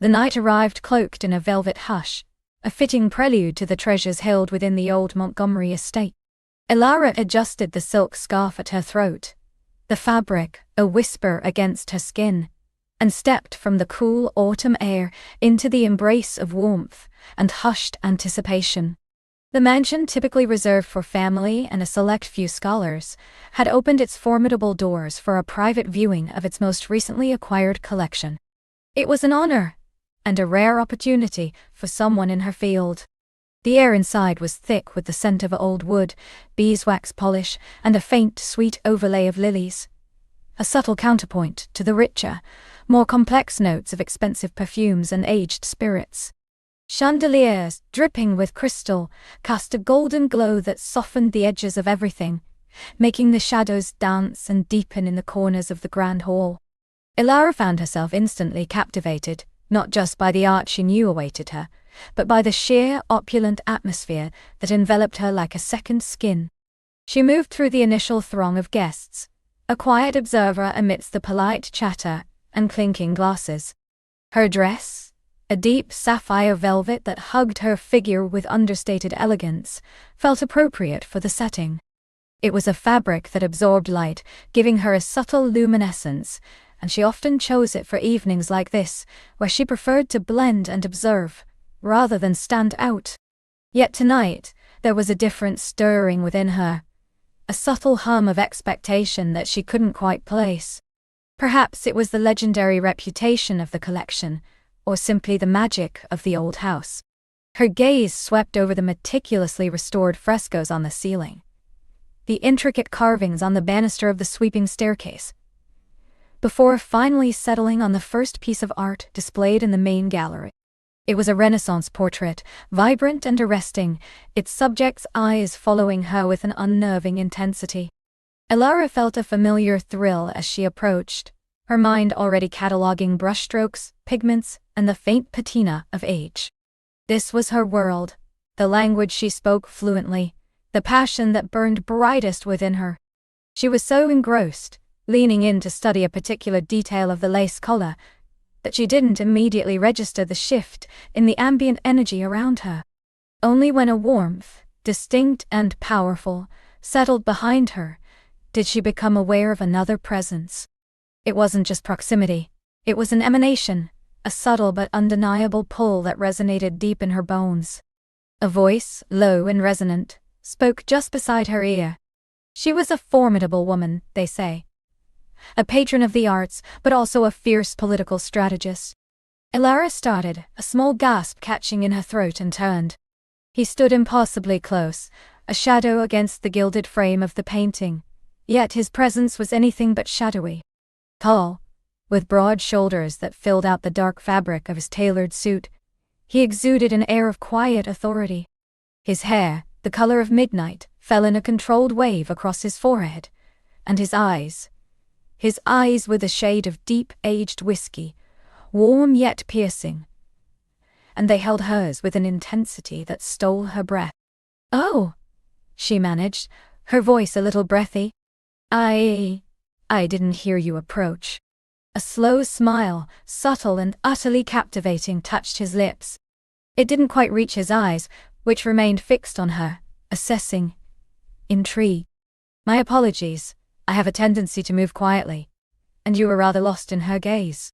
The night arrived cloaked in a velvet hush, a fitting prelude to the treasures held within the old Montgomery estate. Elara adjusted the silk scarf at her throat, the fabric a whisper against her skin, and stepped from the cool autumn air into the embrace of warmth and hushed anticipation. The mansion, typically reserved for family and a select few scholars, had opened its formidable doors for a private viewing of its most recently acquired collection. It was an honor and a rare opportunity for someone in her field. The air inside was thick with the scent of old wood, beeswax polish, and a faint, sweet overlay of lilies, a subtle counterpoint to the richer, more complex notes of expensive perfumes and aged spirits. Chandeliers, dripping with crystal, cast a golden glow that softened the edges of everything, making the shadows dance and deepen in the corners of the grand hall. Elara found herself instantly captivated, not just by the art she knew awaited her, but by the sheer, opulent atmosphere that enveloped her like a second skin. She moved through the initial throng of guests, a quiet observer amidst the polite chatter and clinking glasses. Her dress, a deep sapphire velvet that hugged her figure with understated elegance, felt appropriate for the setting. It was a fabric that absorbed light, giving her a subtle luminescence, and she often chose it for evenings like this, where she preferred to blend and observe, rather than stand out. Yet tonight, there was a different stirring within her, a subtle hum of expectation that she couldn't quite place. Perhaps it was the legendary reputation of the collection, or simply the magic of the old house. Her gaze swept over the meticulously restored frescoes on the ceiling, the intricate carvings on the banister of the sweeping staircase, before finally settling on the first piece of art displayed in the main gallery. It was a Renaissance portrait, vibrant and arresting, its subject's eyes following her with an unnerving intensity. Elara felt a familiar thrill as she approached, her mind already cataloguing brushstrokes, pigments, and the faint patina of age. This was her world, the language she spoke fluently, the passion that burned brightest within her. She was so engrossed, leaning in to study a particular detail of the lace collar, that she didn't immediately register the shift in the ambient energy around her. Only when a warmth, distinct and powerful, settled behind her, did she become aware of another presence. It wasn't just proximity, it was an emanation, a subtle but undeniable pull that resonated deep in her bones. A voice, low and resonant, spoke just beside her ear. She was a formidable woman, they say. A patron of the arts, but also a fierce political strategist. Elara started, a small gasp catching in her throat, and turned. He stood impossibly close, a shadow against the gilded frame of the painting, yet his presence was anything but shadowy. Tall, with broad shoulders that filled out the dark fabric of his tailored suit, he exuded an air of quiet authority. His hair, the color of midnight, fell in a controlled wave across his forehead, and his eyes were the shade of deep-aged whiskey, warm yet piercing, and they held hers with an intensity that stole her breath. "Oh," she managed, her voice a little breathy. I didn't hear you approach." A slow smile, subtle and utterly captivating, touched his lips. It didn't quite reach his eyes, which remained fixed on her, assessing, intrigued. "My apologies. I have a tendency to move quietly, and you were rather lost in her gaze."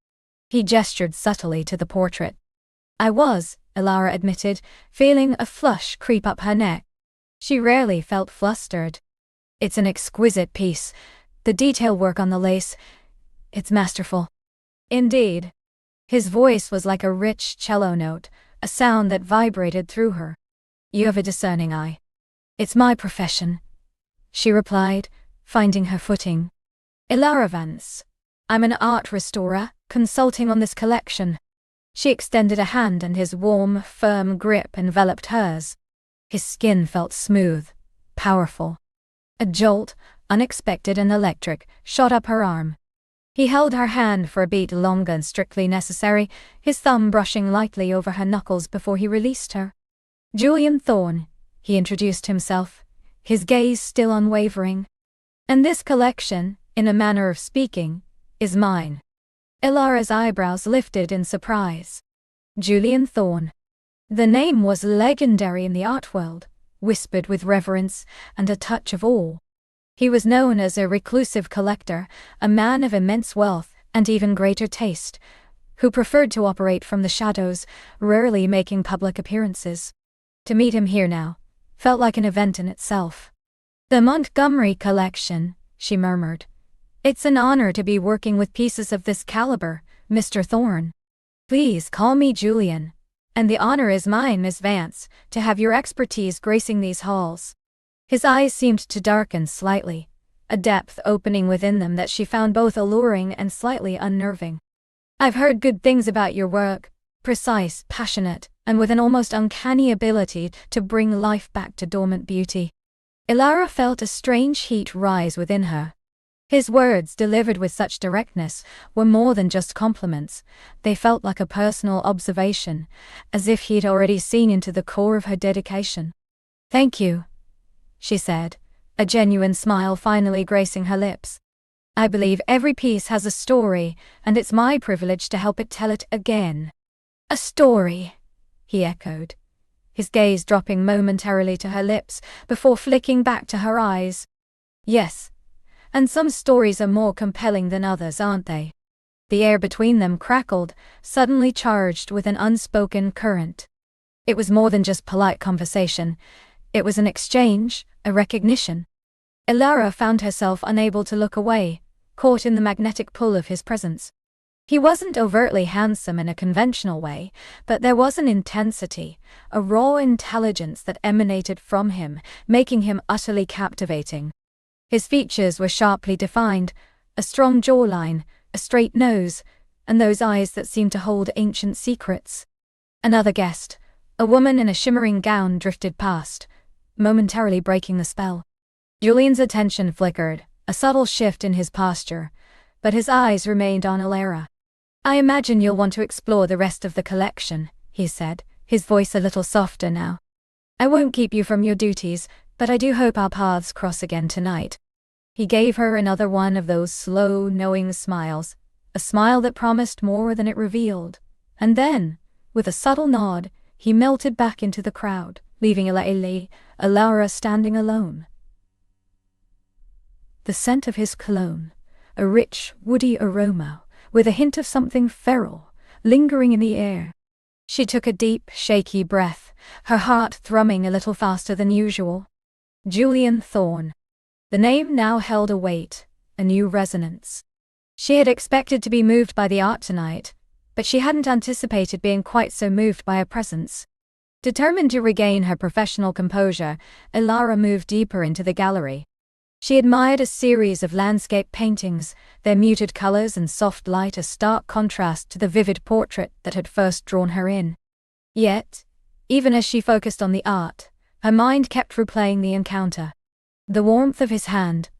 He gestured subtly to the portrait. "I was," Elara admitted, feeling a flush creep up her neck. She rarely felt flustered. "It's an exquisite piece. The detail work on the lace, it's masterful." "Indeed." His voice was like a rich cello note, a sound that vibrated through her. "You have a discerning eye." "It's my profession," she replied, finding her footing. "Elara Vance. I'm an art restorer, consulting on this collection." She extended a hand and his warm, firm grip enveloped hers. His skin felt smooth, powerful. A jolt, unexpected and electric, shot up her arm. He held her hand for a beat longer than strictly necessary, his thumb brushing lightly over her knuckles before he released her. "Julian Thorne," he introduced himself, his gaze still unwavering. "And this collection, in a manner of speaking, is mine." Elara's eyebrows lifted in surprise. Julian Thorne. The name was legendary in the art world, whispered with reverence and a touch of awe. He was known as a reclusive collector, a man of immense wealth and even greater taste, who preferred to operate from the shadows, rarely making public appearances. To meet him here now felt like an event in itself. "The Montgomery collection," she murmured. "It's an honor to be working with pieces of this caliber, Mr. Thorne. Please call me Julian. And the honor is mine, Miss Vance, to have your expertise gracing these halls." His eyes seemed to darken slightly, a depth opening within them that she found both alluring and slightly unnerving. "I've heard good things about your work, precise, passionate, and with an almost uncanny ability to bring life back to dormant beauty." Ilara felt a strange heat rise within her. His words, delivered with such directness, were more than just compliments. They felt like a personal observation, as if he'd already seen into the core of her dedication. "Thank you," she said, a genuine smile finally gracing her lips. "I believe every piece has a story, and it's my privilege to help it tell it again." "A story," he echoed, his gaze dropping momentarily to her lips before flicking back to her eyes. "Yes. And some stories are more compelling than others, aren't they?" The air between them crackled, suddenly charged with an unspoken current. It was more than just polite conversation. It was an exchange, a recognition. Ilara found herself unable to look away, caught in the magnetic pull of his presence. He wasn't overtly handsome in a conventional way, but there was an intensity, a raw intelligence that emanated from him, making him utterly captivating. His features were sharply defined, a strong jawline, a straight nose, and those eyes that seemed to hold ancient secrets. Another guest, a woman in a shimmering gown, drifted past, momentarily breaking the spell. Julian's attention flickered, a subtle shift in his posture, but his eyes remained on Ilara. "I imagine you'll want to explore the rest of the collection," he said, his voice a little softer now. "I won't keep you from your duties, but I do hope our paths cross again tonight." He gave her another one of those slow, knowing smiles, a smile that promised more than it revealed. And then, with a subtle nod, he melted back into the crowd, leaving Ilara standing alone. The scent of his cologne, a rich, woody aroma, with a hint of something feral, lingering in the air. She took a deep, shaky breath, her heart thrumming a little faster than usual. Julian Thorne. The name now held a weight, a new resonance. She had expected to be moved by the art tonight, but she hadn't anticipated being quite so moved by a presence. Determined to regain her professional composure, Ilara moved deeper into the gallery. She admired a series of landscape paintings, their muted colors and soft light a stark contrast to the vivid portrait that had first drawn her in. Yet, even as she focused on the art, her mind kept replaying the encounter. The warmth of his hand,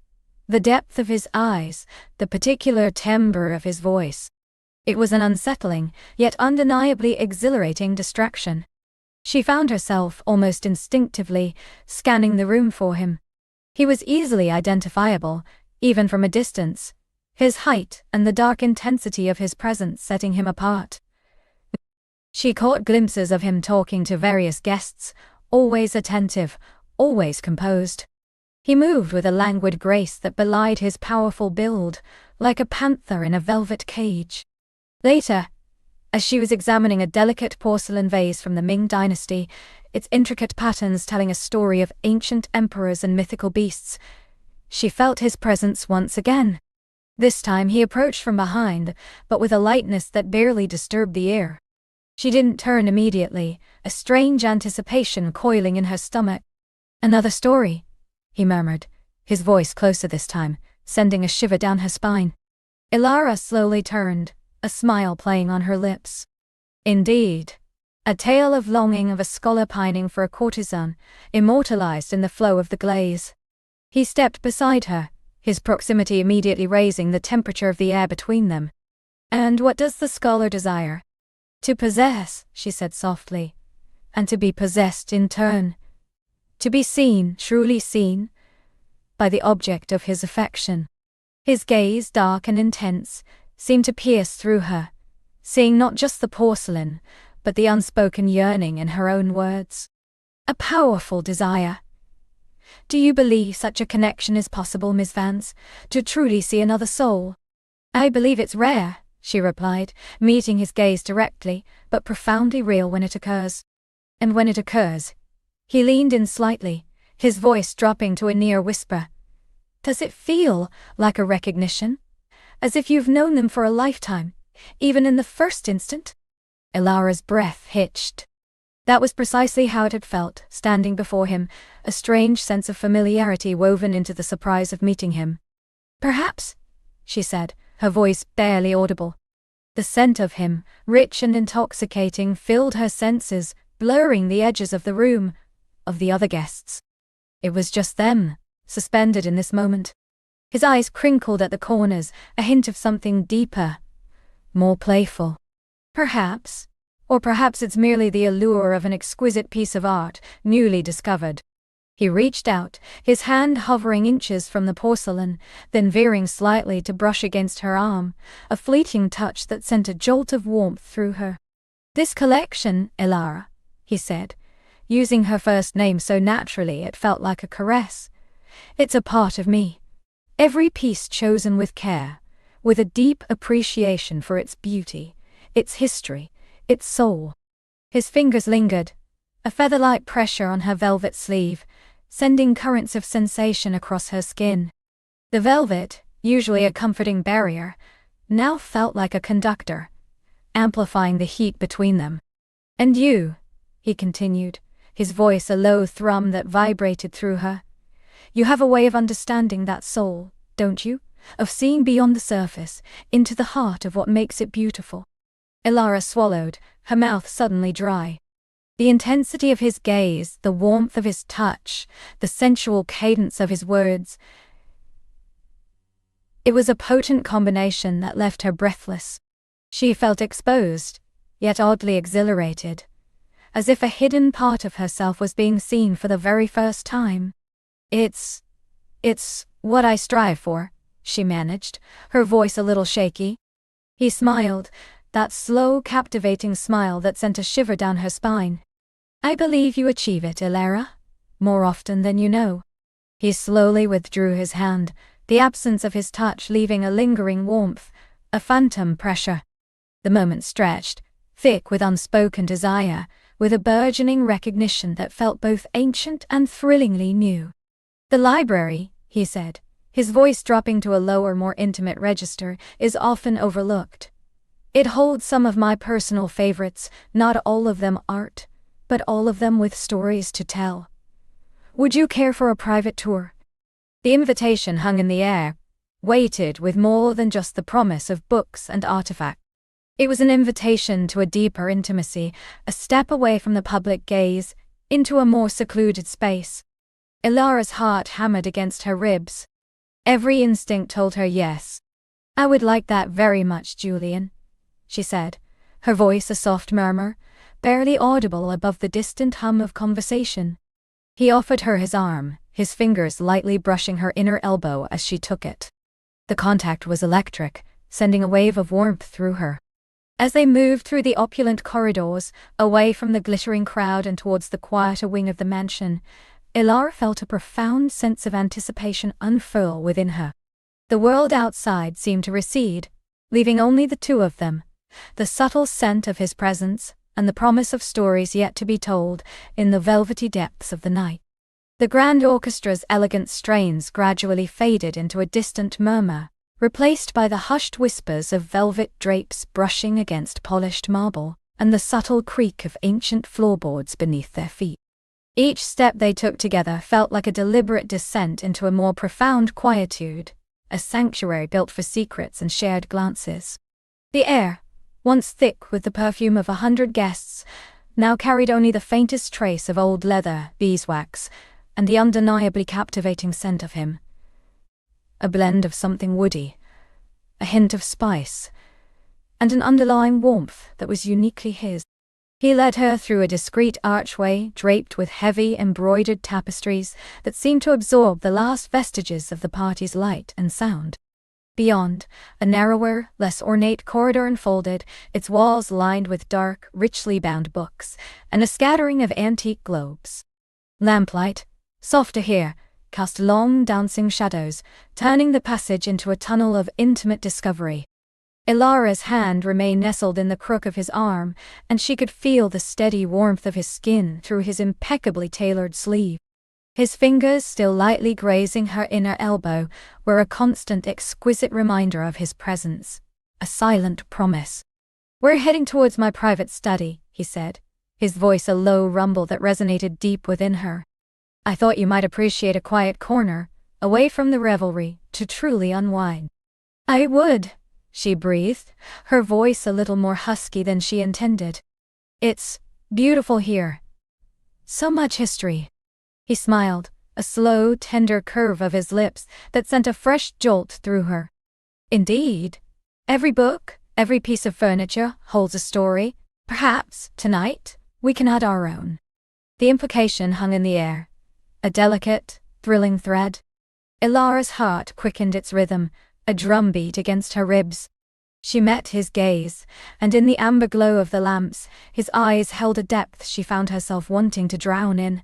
the depth of his eyes, the particular timbre of his voice. It was an unsettling, yet undeniably exhilarating distraction. She found herself, almost instinctively, scanning the room for him. He was easily identifiable, even from a distance, his height and the dark intensity of his presence setting him apart. She caught glimpses of him talking to various guests, always attentive, always composed. He moved with a languid grace that belied his powerful build, like a panther in a velvet cage. Later, as she was examining a delicate porcelain vase from the Ming dynasty, its intricate patterns telling a story of ancient emperors and mythical beasts, she felt his presence once again. This time he approached from behind, but with a lightness that barely disturbed the air. She didn't turn immediately, a strange anticipation coiling in her stomach. "Another story," he murmured, his voice closer this time, sending a shiver down her spine. Ilara slowly turned, a smile playing on her lips. "Indeed. A tale of longing of a scholar pining for a courtesan, immortalized in the flow of the glaze." He stepped beside her, his proximity immediately raising the temperature of the air between them. "And what does the scholar desire?" "To possess," she said softly, "and to be possessed in turn. To be seen, truly seen, by the object of his affection." His gaze, dark and intense, seemed to pierce through her, seeing not just the porcelain, but the unspoken yearning in her own words. A powerful desire. Do you believe such a connection is possible, Miss Vance, to truly see another soul? I believe it's rare, she replied, meeting his gaze directly, but profoundly real when it occurs. And when it occurs, he leaned in slightly, his voice dropping to a near whisper. Does it feel like a recognition? As if you've known them for a lifetime, even in the first instant? Ilara's breath hitched. That was precisely how it had felt, standing before him, a strange sense of familiarity woven into the surprise of meeting him. Perhaps, she said, her voice barely audible. The scent of him, rich and intoxicating, filled her senses, blurring the edges of the room, of the other guests. It was just them, suspended in this moment. His eyes crinkled at the corners, a hint of something deeper, more playful. Perhaps. Or perhaps it's merely the allure of an exquisite piece of art, newly discovered. He reached out, his hand hovering inches from the porcelain, then veering slightly to brush against her arm, a fleeting touch that sent a jolt of warmth through her. This collection, Ilara, he said, using her first name so naturally it felt like a caress. It's a part of me. Every piece chosen with care, with a deep appreciation for its beauty, its history, its soul. His fingers lingered, a feather-like pressure on her velvet sleeve, sending currents of sensation across her skin. The velvet, usually a comforting barrier, now felt like a conductor, amplifying the heat between them. And you, he continued, his voice a low thrum that vibrated through her. You have a way of understanding that soul, don't you? Of seeing beyond the surface, into the heart of what makes it beautiful. Ilara swallowed, her mouth suddenly dry. The intensity of his gaze, the warmth of his touch, the sensual cadence of his words. It was a potent combination that left her breathless. She felt exposed, yet oddly exhilarated, as if a hidden part of herself was being seen for the very first time. It's what I strive for, she managed, her voice a little shaky. He smiled, that slow, captivating smile that sent a shiver down her spine. I believe you achieve it, Ilara, more often than you know. He slowly withdrew his hand, the absence of his touch leaving a lingering warmth, a phantom pressure. The moment stretched, thick with unspoken desire, with a burgeoning recognition that felt both ancient and thrillingly new. The library, he said, his voice dropping to a lower, more intimate register, is often overlooked. It holds some of my personal favorites, not all of them art, but all of them with stories to tell. Would you care for a private tour? The invitation hung in the air, weighted with more than just the promise of books and artifacts. It was an invitation to a deeper intimacy, a step away from the public gaze, into a more secluded space. Ilara's heart hammered against her ribs. Every instinct told her yes. I would like that very much, Julian, she said, her voice a soft murmur, barely audible above the distant hum of conversation. He offered her his arm, his fingers lightly brushing her inner elbow as she took it. The contact was electric, sending a wave of warmth through her. As they moved through the opulent corridors, away from the glittering crowd and towards the quieter wing of the mansion, Ilara felt a profound sense of anticipation unfurl within her. The world outside seemed to recede, leaving only the two of them, the subtle scent of his presence, and the promise of stories yet to be told, in the velvety depths of the night. The grand orchestra's elegant strains gradually faded into a distant murmur, replaced by the hushed whispers of velvet drapes brushing against polished marble, and the subtle creak of ancient floorboards beneath their feet. Each step they took together felt like a deliberate descent into a more profound quietude, a sanctuary built for secrets and shared glances. The air, once thick with the perfume of 100 guests, now carried only the faintest trace of old leather, beeswax, and the undeniably captivating scent of him. A blend of something woody, a hint of spice, and an underlying warmth that was uniquely his. He led her through a discreet archway draped with heavy embroidered tapestries that seemed to absorb the last vestiges of the party's light and sound. Beyond, a narrower, less ornate corridor unfolded, its walls lined with dark, richly bound books, and a scattering of antique globes. Lamplight, softer here, cast long dancing shadows, turning the passage into a tunnel of intimate discovery. Ilara's hand remained nestled in the crook of his arm, and she could feel the steady warmth of his skin through his impeccably tailored sleeve. His fingers still lightly grazing her inner elbow were a constant, exquisite reminder of his presence, a silent promise. "We're heading towards my private study," he said, his voice a low rumble that resonated deep within her. "I thought you might appreciate a quiet corner, away from the revelry, to truly unwind." "I would," she breathed, her voice a little more husky than she intended. "It's beautiful here. So much history." He smiled, a slow, tender curve of his lips that sent a fresh jolt through her. "Indeed. Every book, every piece of furniture holds a story. Perhaps, tonight, we can add our own." The implication hung in the air, a delicate, thrilling thread. Ilara's heart quickened its rhythm, a drumbeat against her ribs. She met his gaze, and in the amber glow of the lamps, his eyes held a depth she found herself wanting to drown in.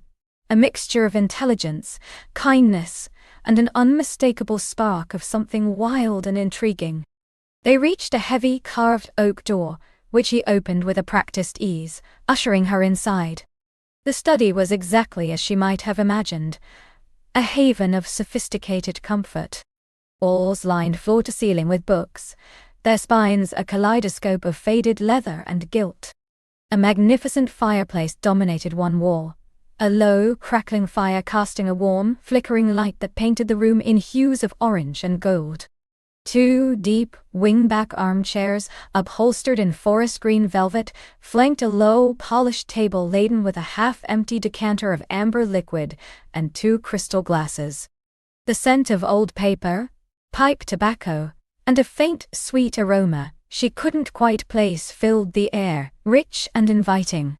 A mixture of intelligence, kindness, and an unmistakable spark of something wild and intriguing. They reached a heavy, carved oak door, which he opened with a practiced ease, ushering her inside. The study was exactly as she might have imagined, a haven of sophisticated comfort. Walls lined floor to ceiling with books, their spines a kaleidoscope of faded leather and gilt. A magnificent fireplace dominated one wall, a low, crackling fire casting a warm, flickering light that painted the room in hues of orange and gold. Two deep, wing-back armchairs, upholstered in forest green velvet, flanked a low, polished table laden with a half-empty decanter of amber liquid and two crystal glasses. The scent of old paper, pipe tobacco, and a faint, sweet aroma she couldn't quite place filled the air, rich and inviting.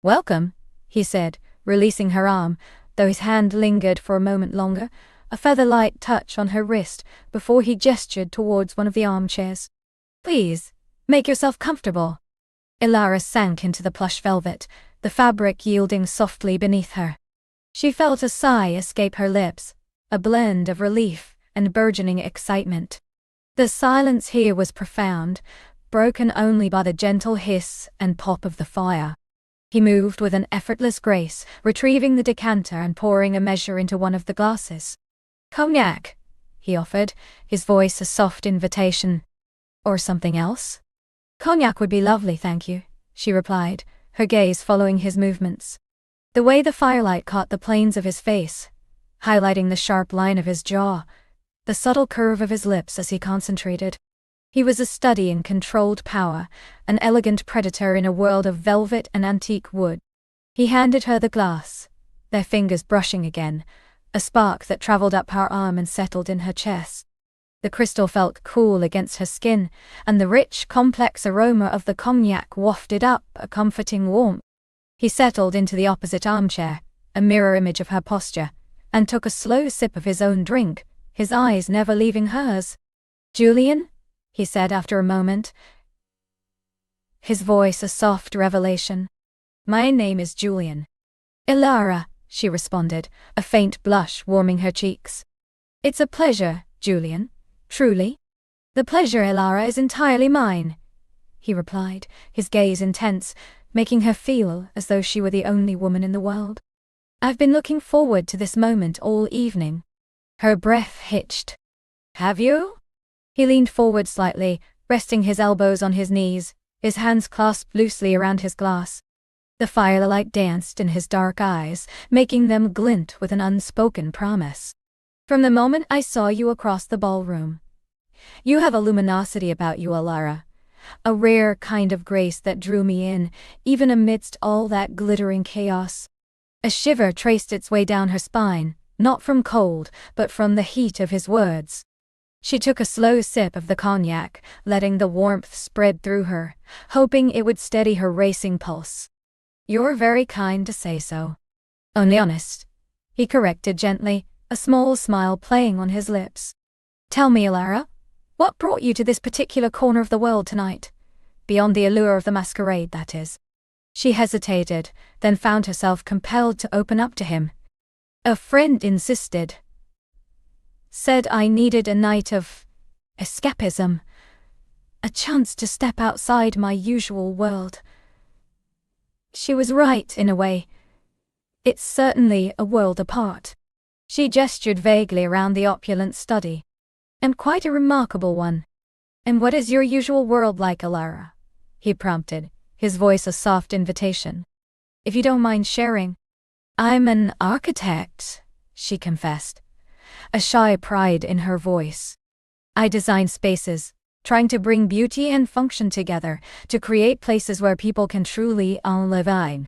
"Welcome," he said, releasing her arm, though his hand lingered for a moment longer, a feather-light touch on her wrist before he gestured towards one of the armchairs. "Please, make yourself comfortable." Ilara sank into the plush velvet, the fabric yielding softly beneath her. She felt a sigh escape her lips, a blend of relief and burgeoning excitement. The silence here was profound, broken only by the gentle hiss and pop of the fire. He moved with an effortless grace, retrieving the decanter and pouring a measure into one of the glasses. "Cognac," he offered, his voice a soft invitation. "Or something else?" "Cognac would be lovely, thank you," she replied, her gaze following his movements. The way the firelight caught the planes of his face, highlighting the sharp line of his jaw, the subtle curve of his lips as he concentrated. He was a study in controlled power, an elegant predator in a world of velvet and antique wood. He handed her the glass, their fingers brushing again, a spark that traveled up her arm and settled in her chest. The crystal felt cool against her skin, and the rich, complex aroma of the cognac wafted up a comforting warmth. He settled into the opposite armchair, a mirror image of her posture, and took a slow sip of his own drink, his eyes never leaving hers. "Julian?" he said after a moment, his voice a soft revelation. "My name is Julian." "Ilara," she responded, a faint blush warming her cheeks. "It's a pleasure, Julian, truly." "The pleasure, Ilara, is entirely mine," he replied, his gaze intense, making her feel as though she were the only woman in the world. "I've been looking forward to this moment all evening." Her breath hitched. "Have you?" He leaned forward slightly, resting his elbows on his knees, his hands clasped loosely around his glass. The firelight danced in his dark eyes, making them glint with an unspoken promise. "From the moment I saw you across the ballroom. You have a luminosity about you, Ilara, a rare kind of grace that drew me in, even amidst all that glittering chaos." A shiver traced its way down her spine, not from cold, but from the heat of his words. She took a slow sip of the cognac, letting the warmth spread through her, hoping it would steady her racing pulse. "You're very kind to say so." "Only honest," he corrected gently, a small smile playing on his lips. "Tell me, Ilara, What brought you to this particular corner of the world tonight? Beyond the allure of the masquerade, that is. She hesitated, then found herself compelled to open up to him. A friend insisted. Said I needed a night of escapism. A chance to step outside my usual world. She was right, in a way. It's certainly a world apart. She gestured vaguely around the opulent study. And quite a remarkable one. And what is your usual world like, Alara? He prompted, his voice a soft invitation. If you don't mind sharing. I'm an architect, she confessed, a shy pride in her voice. I design spaces, trying to bring beauty and function together, to create places where people can truly enliven.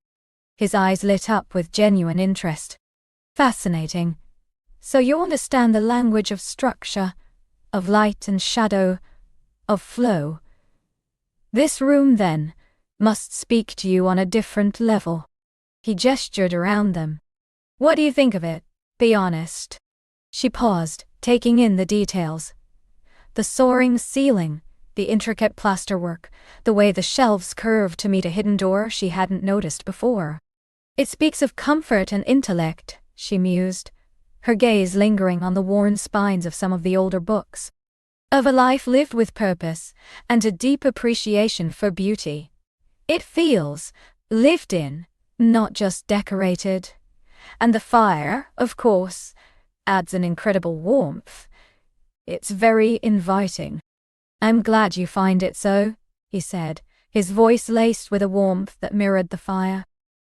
His eyes lit up with genuine interest. Fascinating. So you understand the language of structure, of light and shadow, of flow. This room, then, must speak to you on a different level. He gestured around them. What do you think of it? Be honest. She paused, taking in the details. The soaring ceiling, the intricate plasterwork, the way the shelves curved to meet a hidden door she hadn't noticed before. It speaks of comfort and intellect, she mused, her gaze lingering on the worn spines of some of the older books. Of a life lived with purpose, and a deep appreciation for beauty. It feels lived in, not just decorated. And the fire, of course, adds an incredible warmth. It's very inviting. I'm glad you find it so, he said, his voice laced with a warmth that mirrored the fire.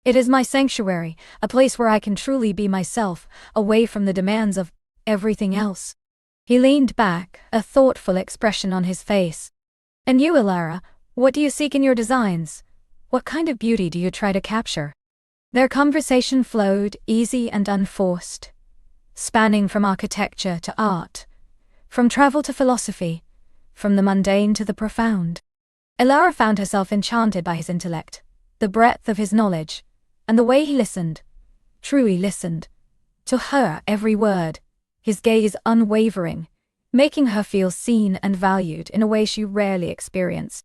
It is my sanctuary, a place where I can truly be myself, away from the demands of everything else. He leaned back, a thoughtful expression on his face. And you, Alara, what do you seek in your designs? What kind of beauty do you try to capture? Their conversation flowed, easy and unforced, spanning from architecture to art, from travel to philosophy, from the mundane to the profound. Alara found herself enchanted by his intellect, the breadth of his knowledge, and the way he listened, truly listened, to her every word, his gaze unwavering, making her feel seen and valued in a way she rarely experienced.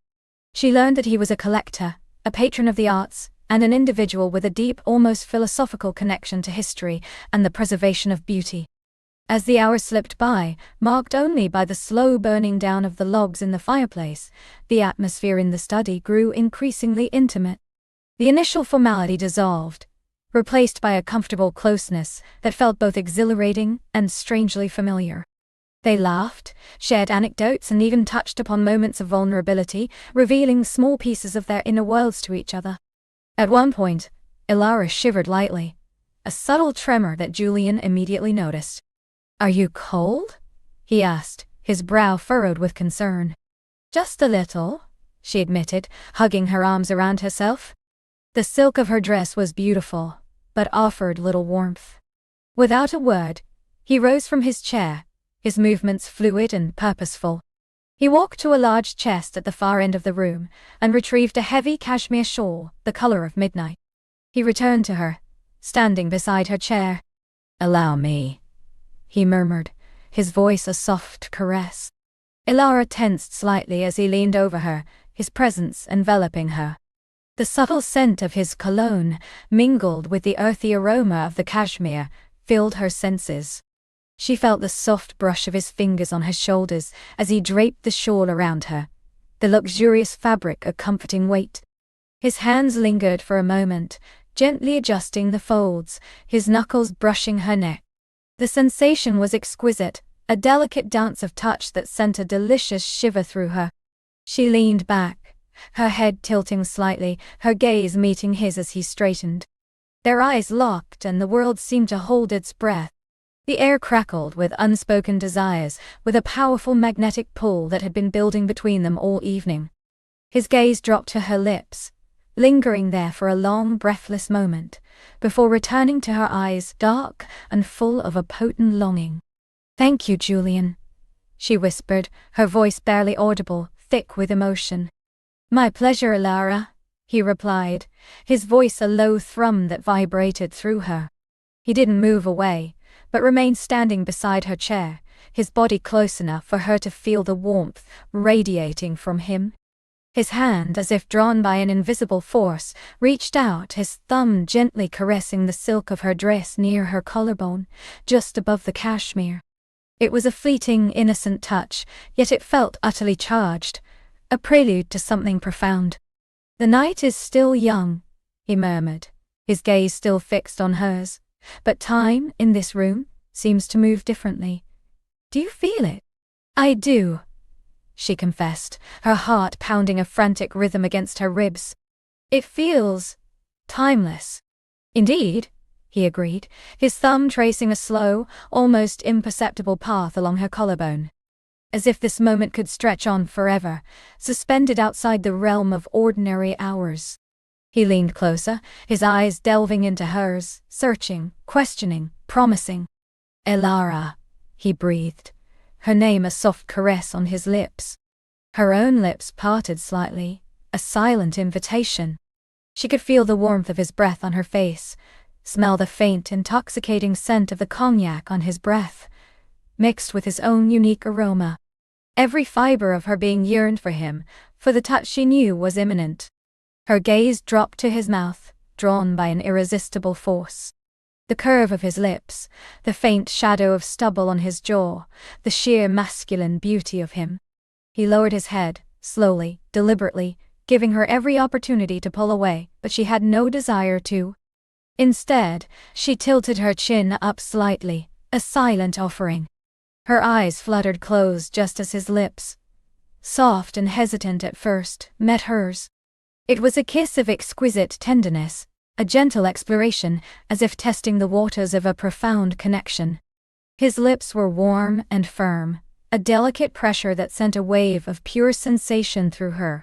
She learned that he was a collector, a patron of the arts, and an individual with a deep, almost philosophical connection to history and the preservation of beauty. As the hours slipped by, marked only by the slow burning down of the logs in the fireplace, the atmosphere in the study grew increasingly intimate. The initial formality dissolved, replaced by a comfortable closeness that felt both exhilarating and strangely familiar. They laughed, shared anecdotes, and even touched upon moments of vulnerability, revealing small pieces of their inner worlds to each other. At one point, Alara shivered lightly, a subtle tremor that Julian immediately noticed. Are you cold? He asked, his brow furrowed with concern. Just a little, she admitted, hugging her arms around herself. The silk of her dress was beautiful, but offered little warmth. Without a word, he rose from his chair, his movements fluid and purposeful. He walked to a large chest at the far end of the room and retrieved a heavy cashmere shawl, the color of midnight. He returned to her, standing beside her chair. Allow me, he murmured, his voice a soft caress. Alara tensed slightly as he leaned over her, his presence enveloping her. The subtle scent of his cologne, mingled with the earthy aroma of the cashmere, filled her senses. She felt the soft brush of his fingers on her shoulders as he draped the shawl around her, the luxurious fabric a comforting weight. His hands lingered for a moment, gently adjusting the folds, his knuckles brushing her neck. The sensation was exquisite, a delicate dance of touch that sent a delicious shiver through her. She leaned back, her head tilting slightly, her gaze meeting his as he straightened. Their eyes locked and the world seemed to hold its breath. The air crackled with unspoken desires, with a powerful magnetic pull that had been building between them all evening. His gaze dropped to her lips, lingering there for a long, breathless moment, before returning to her eyes, dark and full of a potent longing. Thank you, Julian, she whispered, her voice barely audible, thick with emotion. My pleasure, Alara, he replied, his voice a low thrum that vibrated through her. He didn't move away, but remained standing beside her chair, his body close enough for her to feel the warmth radiating from him. His hand, as if drawn by an invisible force, reached out, his thumb gently caressing the silk of her dress near her collarbone, just above the cashmere. It was a fleeting, innocent touch, yet it felt utterly charged, a prelude to something profound. "The night is still young," he murmured, his gaze still fixed on hers, "but time, in this room, seems to move differently. Do you feel it?" "I do," she confessed, her heart pounding a frantic rhythm against her ribs. "It feels timeless." "Indeed," he agreed, his thumb tracing a slow, almost imperceptible path along her collarbone. As if this moment could stretch on forever, suspended outside the realm of ordinary hours. He leaned closer, his eyes delving into hers, searching, questioning, promising. "Elara," he breathed, her name a soft caress on his lips. Her own lips parted slightly, a silent invitation. She could feel the warmth of his breath on her face, smell the faint, intoxicating scent of the cognac on his breath, mixed with his own unique aroma. Every fiber of her being yearned for him, for the touch she knew was imminent. Her gaze dropped to his mouth, drawn by an irresistible force. The curve of his lips, the faint shadow of stubble on his jaw, the sheer masculine beauty of him. He lowered his head, slowly, deliberately, giving her every opportunity to pull away, but she had no desire to. Instead, she tilted her chin up slightly, a silent offering. Her eyes fluttered closed just as his lips, soft and hesitant at first, met hers. It was a kiss of exquisite tenderness, a gentle exploration, as if testing the waters of a profound connection. His lips were warm and firm, a delicate pressure that sent a wave of pure sensation through her.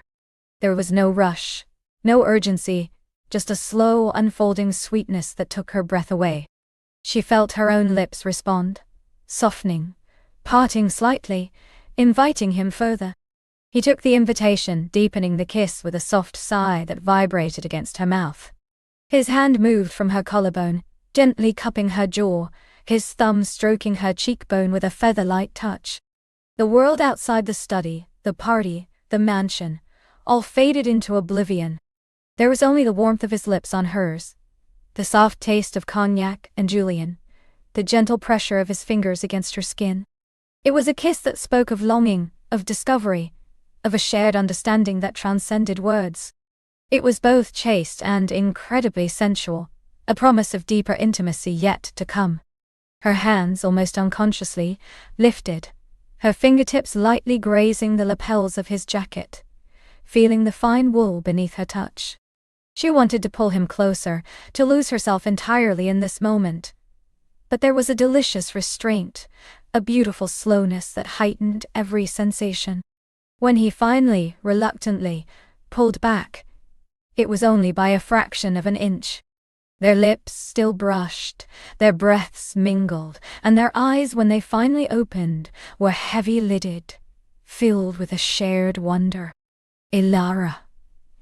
There was no rush, no urgency, just a slow unfolding sweetness that took her breath away. She felt her own lips respond, softening, parting slightly, inviting him further. He took the invitation, deepening the kiss with a soft sigh that vibrated against her mouth. His hand moved from her collarbone, gently cupping her jaw, his thumb stroking her cheekbone with a feather-light touch. The world outside the study, the party, the mansion, all faded into oblivion. There was only the warmth of his lips on hers, the soft taste of cognac and julienne, the gentle pressure of his fingers against her skin. It was a kiss that spoke of longing, of discovery, of a shared understanding that transcended words. It was both chaste and incredibly sensual, a promise of deeper intimacy yet to come. Her hands, almost unconsciously, lifted, her fingertips lightly grazing the lapels of his jacket, feeling the fine wool beneath her touch. She wanted to pull him closer, to lose herself entirely in this moment. But there was a delicious restraint, a beautiful slowness that heightened every sensation. When he finally, reluctantly, pulled back, it was only by a fraction of an inch. Their lips still brushed, their breaths mingled, and their eyes, when they finally opened, were heavy-lidded, filled with a shared wonder. "Elara,"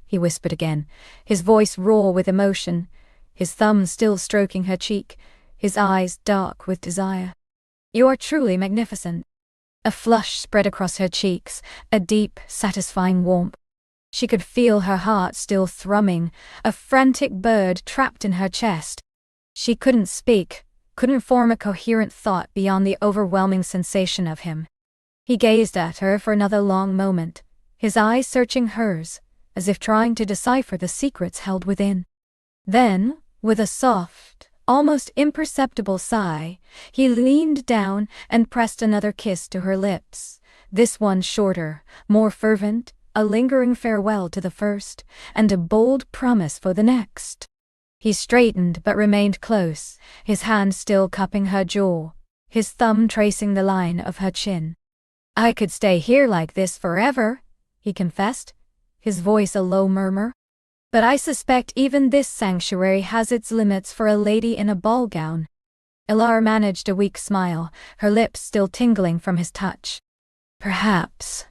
he whispered again, his voice raw with emotion, his thumb still stroking her cheek, his eyes dark with desire. "You are truly magnificent." A flush spread across her cheeks, a deep, satisfying warmth. She could feel her heart still thrumming, a frantic bird trapped in her chest. She couldn't speak, couldn't form a coherent thought beyond the overwhelming sensation of him. He gazed at her for another long moment, his eyes searching hers, as if trying to decipher the secrets held within. Then, with a soft, almost imperceptible sigh, he leaned down and pressed another kiss to her lips, this one shorter, more fervent, a lingering farewell to the first, and a bold promise for the next. He straightened but remained close, his hand still cupping her jaw, his thumb tracing the line of her chin. "I could stay here like this forever," he confessed, his voice a low murmur. "But I suspect even this sanctuary has its limits for a lady in a ball gown." Elara managed a weak smile, her lips still tingling from his touch. "Perhaps,"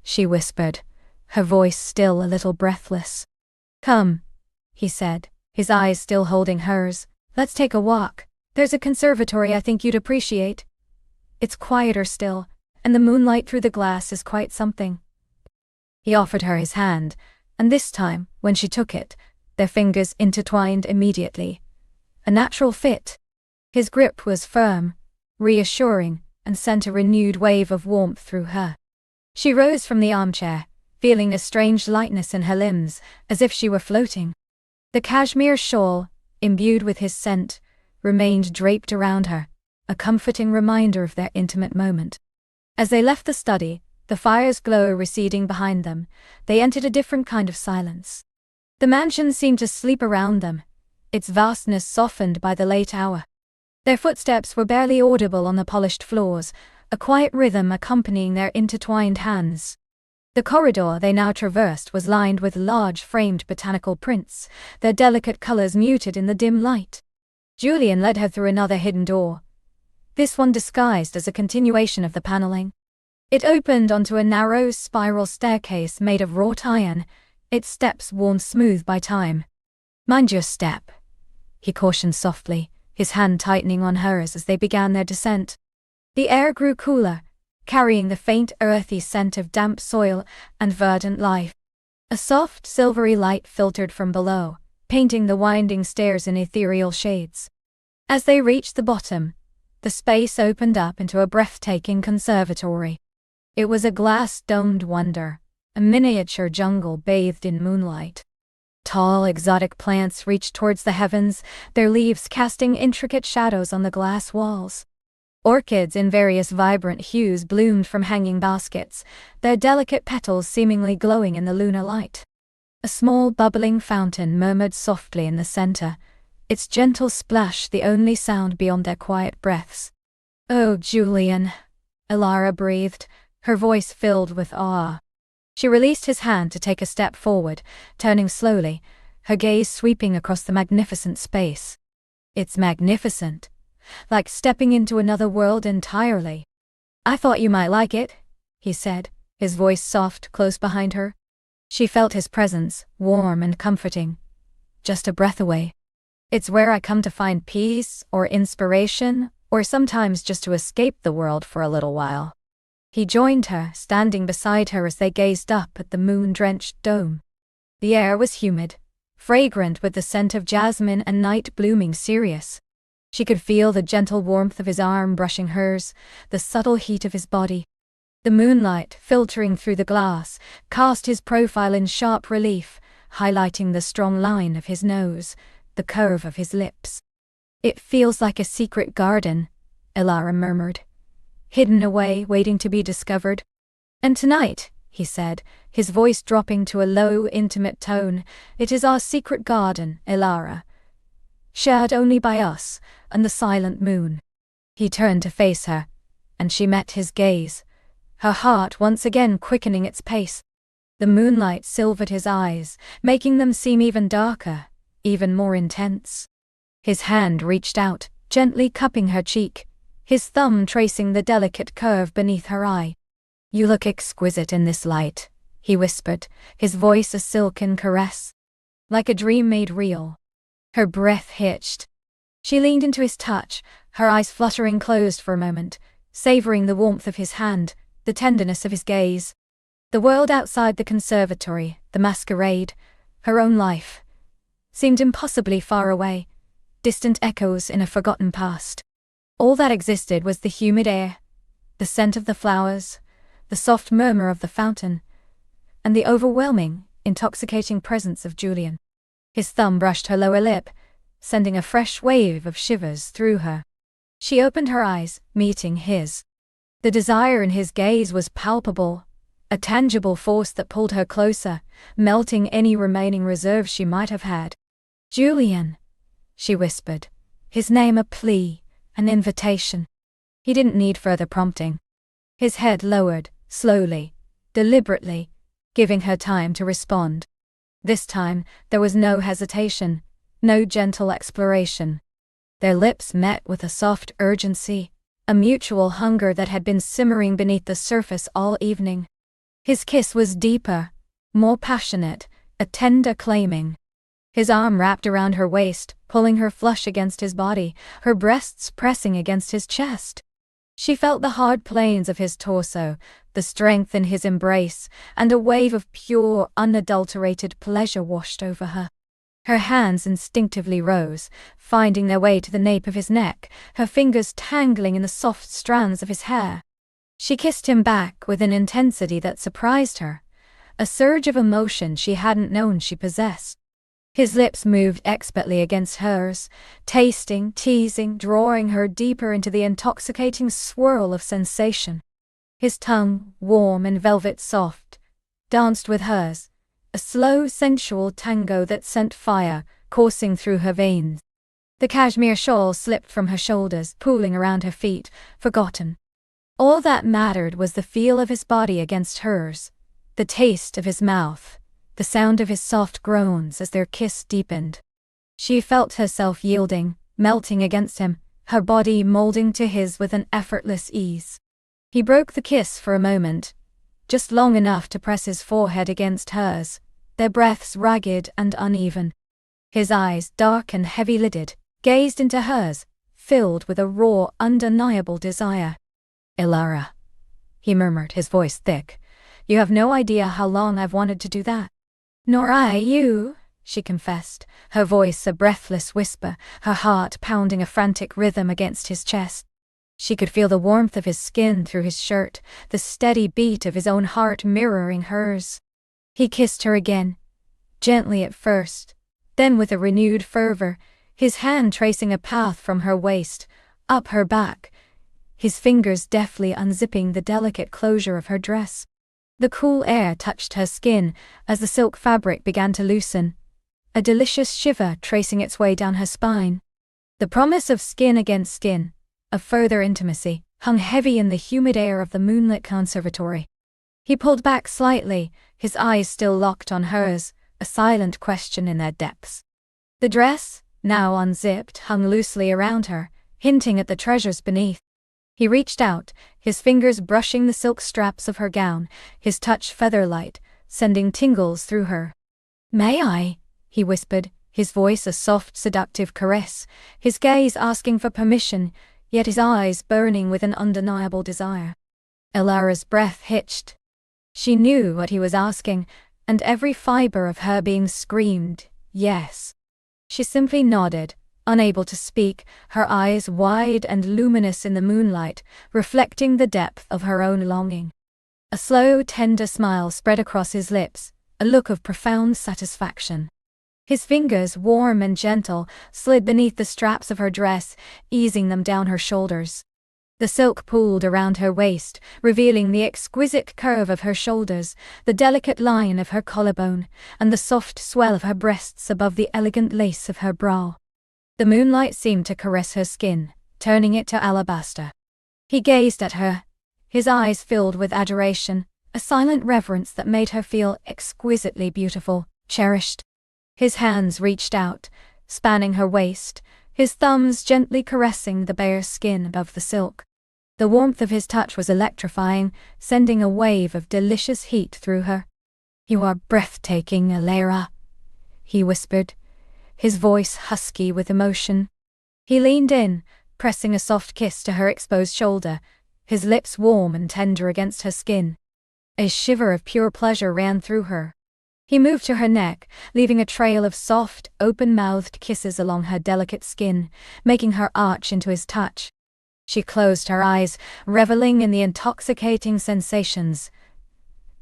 she whispered, her voice still a little breathless. "Come," he said, his eyes still holding hers, "let's take a walk. There's a conservatory I think you'd appreciate." It's quieter still, and the moonlight through the glass is quite something." He offered her his hand, and this time, when she took it, their fingers intertwined immediately. A natural fit. His grip was firm, reassuring, and sent a renewed wave of warmth through her. She rose from the armchair, feeling a strange lightness in her limbs, as if she were floating. The cashmere shawl, imbued with his scent, remained draped around her, a comforting reminder of their intimate moment. As they left the study, the fire's glow receding behind them, they entered a different kind of silence. The mansion seemed to sleep around them, its vastness softened by the late hour. Their footsteps were barely audible on the polished floors, a quiet rhythm accompanying their intertwined hands. The corridor they now traversed was lined with large framed botanical prints, their delicate colors muted in the dim light. Julian led her through another hidden door, this one disguised as a continuation of the paneling. It opened onto a narrow spiral staircase made of wrought iron, its steps worn smooth by time. "Mind your step," he cautioned softly, his hand tightening on hers as they began their descent. The air grew cooler, carrying the faint earthy scent of damp soil and verdant life. A soft silvery light filtered from below, painting the winding stairs in ethereal shades. As they reached the bottom, the space opened up into a breathtaking conservatory. It was a glass-domed wonder, a miniature jungle bathed in moonlight. Tall, exotic plants reached towards the heavens, their leaves casting intricate shadows on the glass walls. Orchids in various vibrant hues bloomed from hanging baskets, their delicate petals seemingly glowing in the lunar light. A small bubbling fountain murmured softly in the center, its gentle splash the only sound beyond their quiet breaths. "Oh, Julian," Elara breathed, her voice filled with awe. She released his hand to take a step forward, turning slowly, her gaze sweeping across the magnificent space. "It's magnificent. Like stepping into another world entirely." "I thought you might like it," he said, his voice soft close behind her. She felt his presence, warm and comforting. Just a breath away. "It's where I come to find peace, or inspiration, or sometimes just to escape the world for a little while." He joined her, standing beside her as they gazed up at the moon-drenched dome. The air was humid, fragrant with the scent of jasmine and night blooming cereus. She could feel the gentle warmth of his arm brushing hers, the subtle heat of his body. The moonlight, filtering through the glass, cast his profile in sharp relief, highlighting the strong line of his nose, the curve of his lips. "It feels like a secret garden," Elara murmured. "Hidden away, waiting to be discovered." "And tonight," he said, his voice dropping to a low, intimate tone, "it is our secret garden, Elara. Shared only by us, and the silent moon." He turned to face her, and she met his gaze, her heart once again quickening its pace. The moonlight silvered his eyes, making them seem even darker, even more intense. His hand reached out, gently cupping her cheek, his thumb tracing the delicate curve beneath her eye. "You look exquisite in this light," he whispered, his voice a silken caress. "Like a dream made real." Her breath hitched. She leaned into his touch, her eyes fluttering closed for a moment, savoring the warmth of his hand, the tenderness of his gaze. The world outside the conservatory, the masquerade, her own life, seemed impossibly far away, distant echoes in a forgotten past. All that existed was the humid air, the scent of the flowers, the soft murmur of the fountain, and the overwhelming, intoxicating presence of Julian. His thumb brushed her lower lip, sending a fresh wave of shivers through her. She opened her eyes, meeting his. The desire in his gaze was palpable, a tangible force that pulled her closer, melting any remaining reserve she might have had. "Julian," she whispered, his name a plea, an invitation. He didn't need further prompting. His head lowered, slowly, deliberately, giving her time to respond. This time, there was no hesitation, no gentle exploration. Their lips met with a soft urgency, a mutual hunger that had been simmering beneath the surface all evening. His kiss was deeper, more passionate, a tender claiming. His arm wrapped around her waist, pulling her flush against his body, her breasts pressing against his chest. She felt the hard planes of his torso, the strength in his embrace, and a wave of pure, unadulterated pleasure washed over her. Her hands instinctively rose, finding their way to the nape of his neck, her fingers tangling in the soft strands of his hair. She kissed him back with an intensity that surprised her, a surge of emotion she hadn't known she possessed. His lips moved expertly against hers, tasting, teasing, drawing her deeper into the intoxicating swirl of sensation. His tongue, warm and velvet soft, danced with hers, a slow, sensual tango that sent fire coursing through her veins. The cashmere shawl slipped from her shoulders, pooling around her feet, forgotten. All that mattered was the feel of his body against hers, the taste of his mouth, the sound of his soft groans as their kiss deepened. She felt herself yielding, melting against him, her body molding to his with an effortless ease. He broke the kiss for a moment, just long enough to press his forehead against hers, their breaths ragged and uneven. His eyes, dark and heavy-lidded, gazed into hers, filled with a raw, undeniable desire. "Ilara," he murmured, his voice thick, "you have no idea how long I've wanted to do that." "Nor I you," she confessed, her voice a breathless whisper, her heart pounding a frantic rhythm against his chest. She could feel the warmth of his skin through his shirt, the steady beat of his own heart mirroring hers. He kissed her again, gently at first, then with a renewed fervor, his hand tracing a path from her waist, up her back, his fingers deftly unzipping the delicate closure of her dress. The cool air touched her skin as the silk fabric began to loosen, a delicious shiver tracing its way down her spine. The promise of skin against skin, of further intimacy, hung heavy in the humid air of the moonlit conservatory. He pulled back slightly, his eyes still locked on hers, a silent question in their depths. The dress, now unzipped, hung loosely around her, hinting at the treasures beneath. He reached out, his fingers brushing the silk straps of her gown, his touch feather-light, sending tingles through her. "May I?" he whispered, his voice a soft, seductive caress, his gaze asking for permission, yet his eyes burning with an undeniable desire. Ilara's breath hitched. She knew what he was asking, and every fiber of her being screamed, yes. She simply nodded, unable to speak, her eyes wide and luminous in the moonlight, reflecting the depth of her own longing. A slow, tender smile spread across his lips, a look of profound satisfaction. His fingers, warm and gentle, slid beneath the straps of her dress, easing them down her shoulders. The silk pooled around her waist, revealing the exquisite curve of her shoulders, the delicate line of her collarbone, and the soft swell of her breasts above the elegant lace of her brow. The moonlight seemed to caress her skin, turning it to alabaster. He gazed at her, his eyes filled with adoration, a silent reverence that made her feel exquisitely beautiful, cherished. His hands reached out, spanning her waist, his thumbs gently caressing the bare skin above the silk. The warmth of his touch was electrifying, sending a wave of delicious heat through her. "You are breathtaking, Ilara," he whispered, his voice husky with emotion. He leaned in, pressing a soft kiss to her exposed shoulder, his lips warm and tender against her skin. A shiver of pure pleasure ran through her. He moved to her neck, leaving a trail of soft, open-mouthed kisses along her delicate skin, making her arch into his touch. She closed her eyes, reveling in the intoxicating sensations.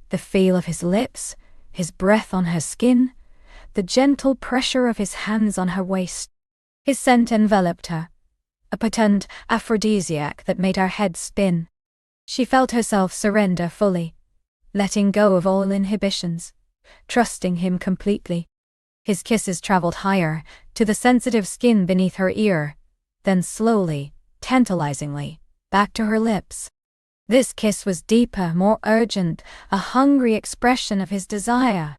The feel of his lips, his breath on her skin, the gentle pressure of his hands on her waist. His scent enveloped her, a potent aphrodisiac that made her head spin. She felt herself surrender fully, letting go of all inhibitions, trusting him completely. His kisses traveled higher, to the sensitive skin beneath her ear, then slowly, tantalizingly, back to her lips. This kiss was deeper, more urgent, a hungry expression of his desire.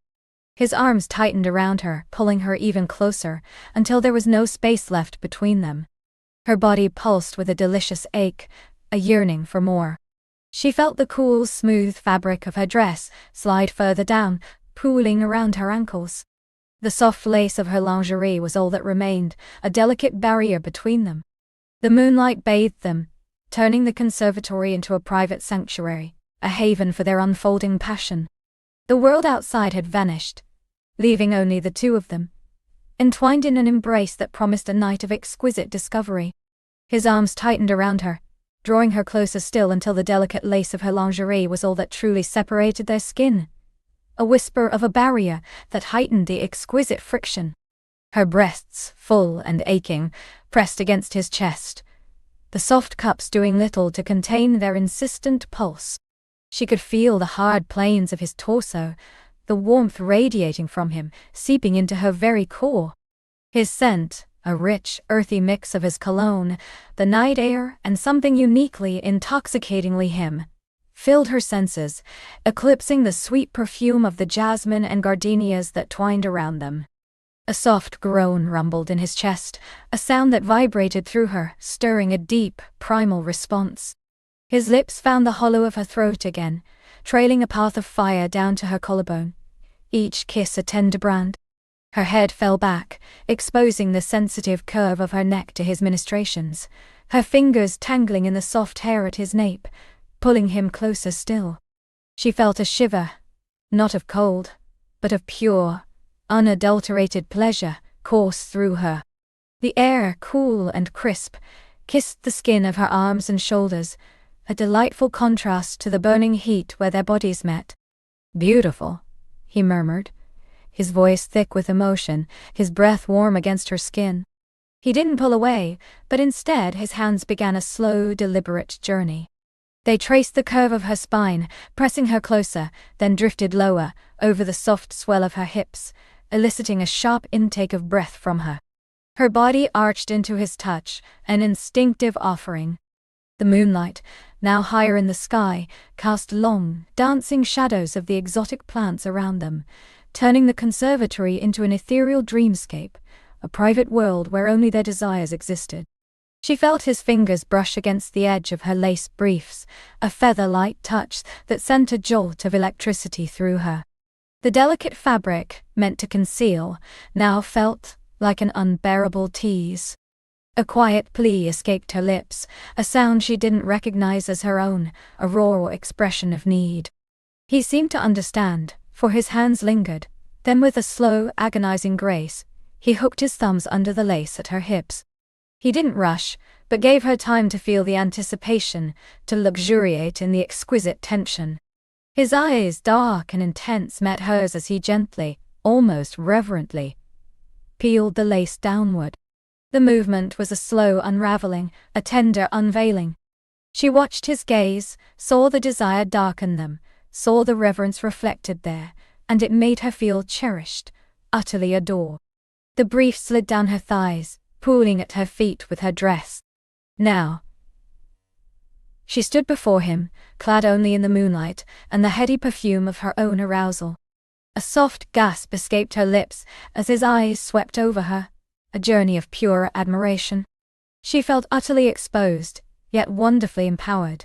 His arms tightened around her, pulling her even closer, until there was no space left between them. Her body pulsed with a delicious ache, a yearning for more. She felt the cool, smooth fabric of her dress slide further down, pooling around her ankles. The soft lace of her lingerie was all that remained, a delicate barrier between them. The moonlight bathed them, turning the conservatory into a private sanctuary, a haven for their unfolding passion. The world outside had vanished, leaving only the two of them, entwined in an embrace that promised a night of exquisite discovery. His arms tightened around her, drawing her closer still until the delicate lace of her lingerie was all that truly separated their skin. A whisper of a barrier that heightened the exquisite friction. Her breasts, full and aching, pressed against his chest, the soft cups doing little to contain their insistent pulse. She could feel the hard planes of his torso, the warmth radiating from him, seeping into her very core. His scent, a rich, earthy mix of his cologne, the night air, and something uniquely, intoxicatingly him, filled her senses, eclipsing the sweet perfume of the jasmine and gardenias that twined around them. A soft groan rumbled in his chest, a sound that vibrated through her, stirring a deep, primal response. His lips found the hollow of her throat again, trailing a path of fire down to her collarbone, each kiss a tender brand. Her head fell back, exposing the sensitive curve of her neck to his ministrations, her fingers tangling in the soft hair at his nape, pulling him closer still. She felt a shiver, not of cold, but of pure, unadulterated pleasure, course through her. The air, cool and crisp, kissed the skin of her arms and shoulders, a delightful contrast to the burning heat where their bodies met. "Beautiful," he murmured, his voice thick with emotion, his breath warm against her skin. He didn't pull away, but instead his hands began a slow, deliberate journey. They traced the curve of her spine, pressing her closer, then drifted lower, over the soft swell of her hips, eliciting a sharp intake of breath from her. Her body arched into his touch, an instinctive offering. The moonlight, now higher in the sky, cast long, dancing shadows of the exotic plants around them, turning the conservatory into an ethereal dreamscape, a private world where only their desires existed. She felt his fingers brush against the edge of her lace briefs, a feather-light touch that sent a jolt of electricity through her. The delicate fabric, meant to conceal, now felt like an unbearable tease. A quiet plea escaped her lips, a sound she didn't recognize as her own, a raw expression of need. He seemed to understand, for his hands lingered, then with a slow, agonizing grace, he hooked his thumbs under the lace at her hips. He didn't rush, but gave her time to feel the anticipation, to luxuriate in the exquisite tension. His eyes, dark and intense, met hers as he gently, almost reverently, peeled the lace downward. The movement was a slow unraveling, a tender unveiling. She watched his gaze, saw the desire darken them, saw the reverence reflected there, and it made her feel cherished, utterly adored. The brief slid down her thighs, pooling at her feet with her dress. Now, she stood before him, clad only in the moonlight and the heady perfume of her own arousal. A soft gasp escaped her lips as his eyes swept over her, a journey of pure admiration. She felt utterly exposed, yet wonderfully empowered.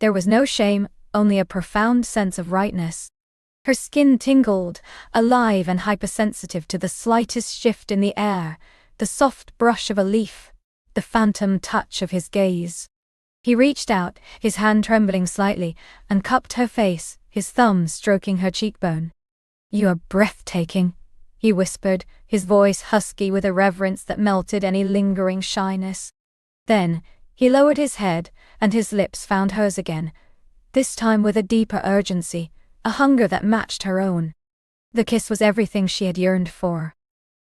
There was no shame, only a profound sense of rightness. Her skin tingled, alive and hypersensitive to the slightest shift in the air, the soft brush of a leaf, the phantom touch of his gaze. He reached out, his hand trembling slightly, and cupped her face, his thumb stroking her cheekbone. "You are breathtaking," he whispered, his voice husky with a reverence that melted any lingering shyness. Then, he lowered his head, and his lips found hers again, this time with a deeper urgency, a hunger that matched her own. The kiss was everything she had yearned for.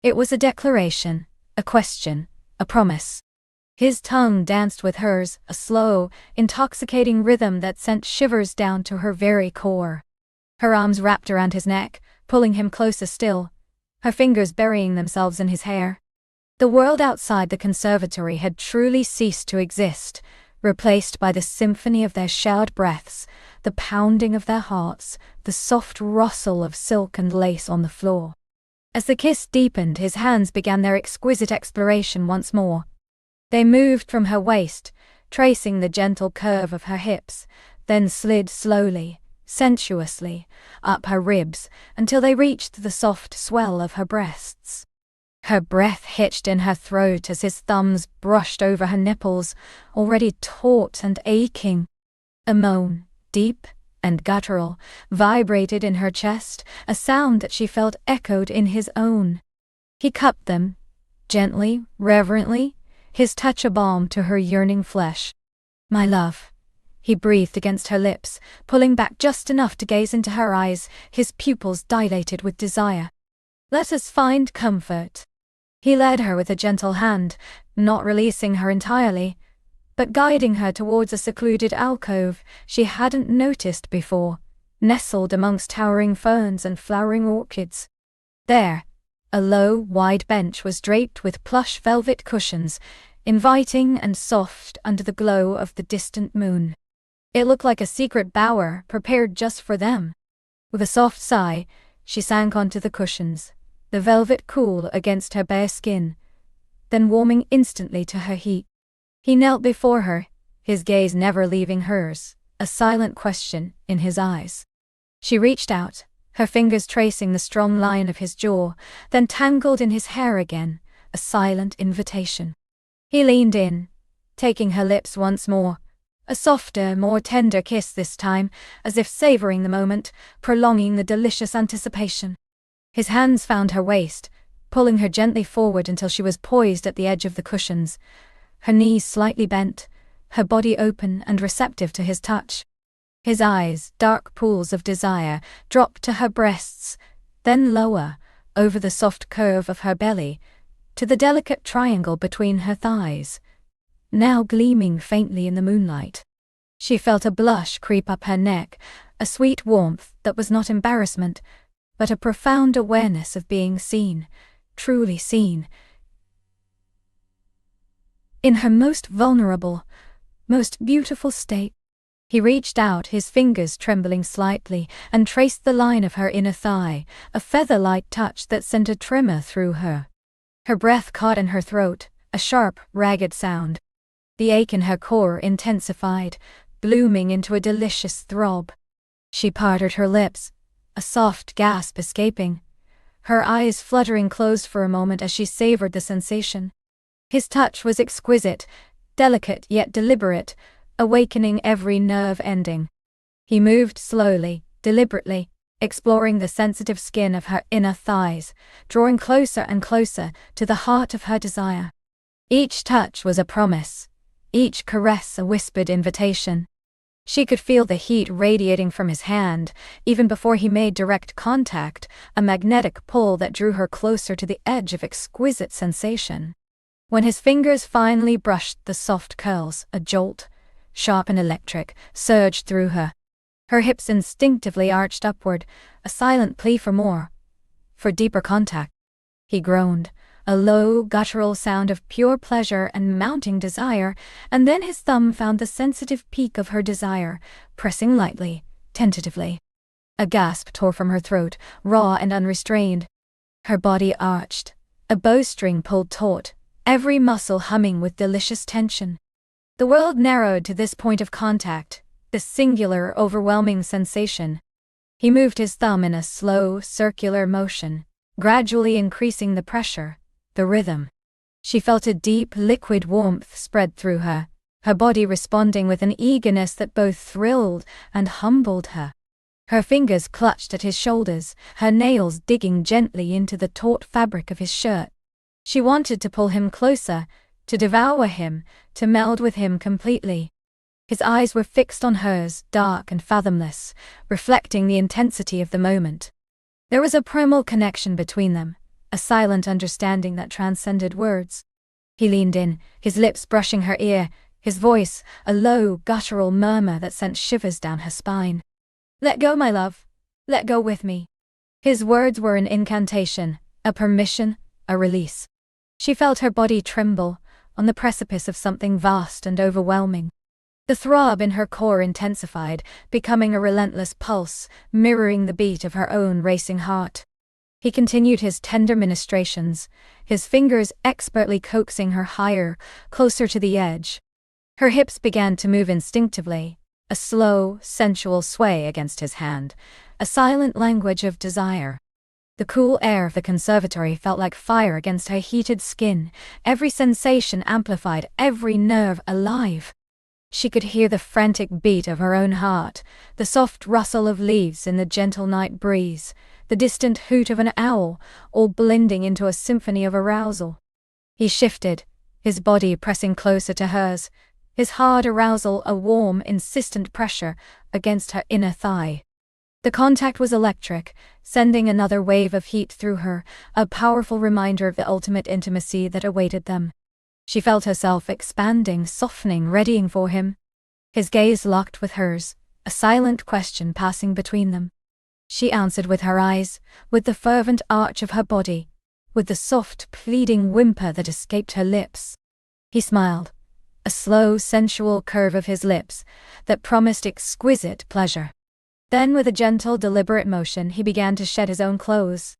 It was a declaration, a question, a promise. His tongue danced with hers, a slow, intoxicating rhythm that sent shivers down to her very core. Her arms wrapped around his neck, pulling him closer still, her fingers burying themselves in his hair. The world outside the conservatory had truly ceased to exist, replaced by the symphony of their shared breaths, the pounding of their hearts, the soft rustle of silk and lace on the floor. As the kiss deepened, his hands began their exquisite exploration once more. They moved from her waist, tracing the gentle curve of her hips, then slid slowly, sensuously, up her ribs, until they reached the soft swell of her breasts. Her breath hitched in her throat as his thumbs brushed over her nipples, already taut and aching. A moan, deep and guttural, vibrated in her chest, a sound that she felt echoed in his own. He cupped them, gently, reverently, his touch a balm to her yearning flesh. "My love," he breathed against her lips, pulling back just enough to gaze into her eyes, his pupils dilated with desire. "Let us find comfort." He led her with a gentle hand, not releasing her entirely, but guiding her towards a secluded alcove she hadn't noticed before, nestled amongst towering ferns and flowering orchids. There, a low, wide bench was draped with plush velvet cushions, inviting and soft under the glow of the distant moon. It looked like a secret bower prepared just for them. With a soft sigh, she sank onto the cushions, the velvet cool against her bare skin, then warming instantly to her heat. He knelt before her, his gaze never leaving hers, a silent question in his eyes. She reached out, her fingers tracing the strong line of his jaw, then tangled in his hair again, a silent invitation. He leaned in, taking her lips once more, a softer, more tender kiss this time, as if savoring the moment, prolonging the delicious anticipation. His hands found her waist, pulling her gently forward until she was poised at the edge of the cushions, her knees slightly bent, her body open and receptive to his touch. His eyes, dark pools of desire, dropped to her breasts, then lower, over the soft curve of her belly, to the delicate triangle between her thighs, now gleaming faintly in the moonlight. She felt a blush creep up her neck, a sweet warmth that was not embarrassment, but a profound awareness of being seen, truly seen. In her most vulnerable, most beautiful state. He reached out, his fingers trembling slightly, and traced the line of her inner thigh, a feather-light touch that sent a tremor through her. Her breath caught in her throat, a sharp, ragged sound. The ache in her core intensified, blooming into a delicious throb. She parted her lips, a soft gasp escaping, her eyes fluttering closed for a moment as she savored the sensation. His touch was exquisite, delicate yet deliberate, awakening every nerve ending. He moved slowly, deliberately, exploring the sensitive skin of her inner thighs, drawing closer and closer to the heart of her desire. Each touch was a promise, each caress a whispered invitation. She could feel the heat radiating from his hand, even before he made direct contact, a magnetic pull that drew her closer to the edge of exquisite sensation. When his fingers finally brushed the soft curls, a jolt, sharp and electric, surged through her. Her hips instinctively arched upward, a silent plea for more, for deeper contact. He groaned, a low, guttural sound of pure pleasure and mounting desire, and then his thumb found the sensitive peak of her desire, pressing lightly, tentatively. A gasp tore from her throat, raw and unrestrained. Her body arched, a bowstring pulled taut, every muscle humming with delicious tension. The world narrowed to this point of contact, this singular, overwhelming sensation. He moved his thumb in a slow, circular motion, gradually increasing the pressure, the rhythm. She felt a deep, liquid warmth spread through her, her body responding with an eagerness that both thrilled and humbled her. Her fingers clutched at his shoulders, her nails digging gently into the taut fabric of his shirt. She wanted to pull him closer, to devour him, to meld with him completely. His eyes were fixed on hers, dark and fathomless, reflecting the intensity of the moment. There was a primal connection between them, a silent understanding that transcended words. He leaned in, his lips brushing her ear, his voice a low, guttural murmur that sent shivers down her spine. "Let go, my love. Let go with me." His words were an incantation, a permission, a release. She felt her body tremble, on the precipice of something vast and overwhelming. The throb in her core intensified, becoming a relentless pulse, mirroring the beat of her own racing heart. He continued his tender ministrations, his fingers expertly coaxing her higher, closer to the edge. Her hips began to move instinctively, a slow, sensual sway against his hand, a silent language of desire. The cool air of the conservatory felt like fire against her heated skin, every sensation amplified, every nerve alive. She could hear the frantic beat of her own heart, the soft rustle of leaves in the gentle night breeze, the distant hoot of an owl, all blending into a symphony of arousal. He shifted, his body pressing closer to hers, his hard arousal a warm, insistent pressure against her inner thigh. The contact was electric, sending another wave of heat through her, a powerful reminder of the ultimate intimacy that awaited them. She felt herself expanding, softening, readying for him. His gaze locked with hers, a silent question passing between them. She answered with her eyes, with the fervent arch of her body, with the soft, pleading whimper that escaped her lips. He smiled, a slow, sensual curve of his lips that promised exquisite pleasure. Then with a gentle, deliberate motion he began to shed his own clothes.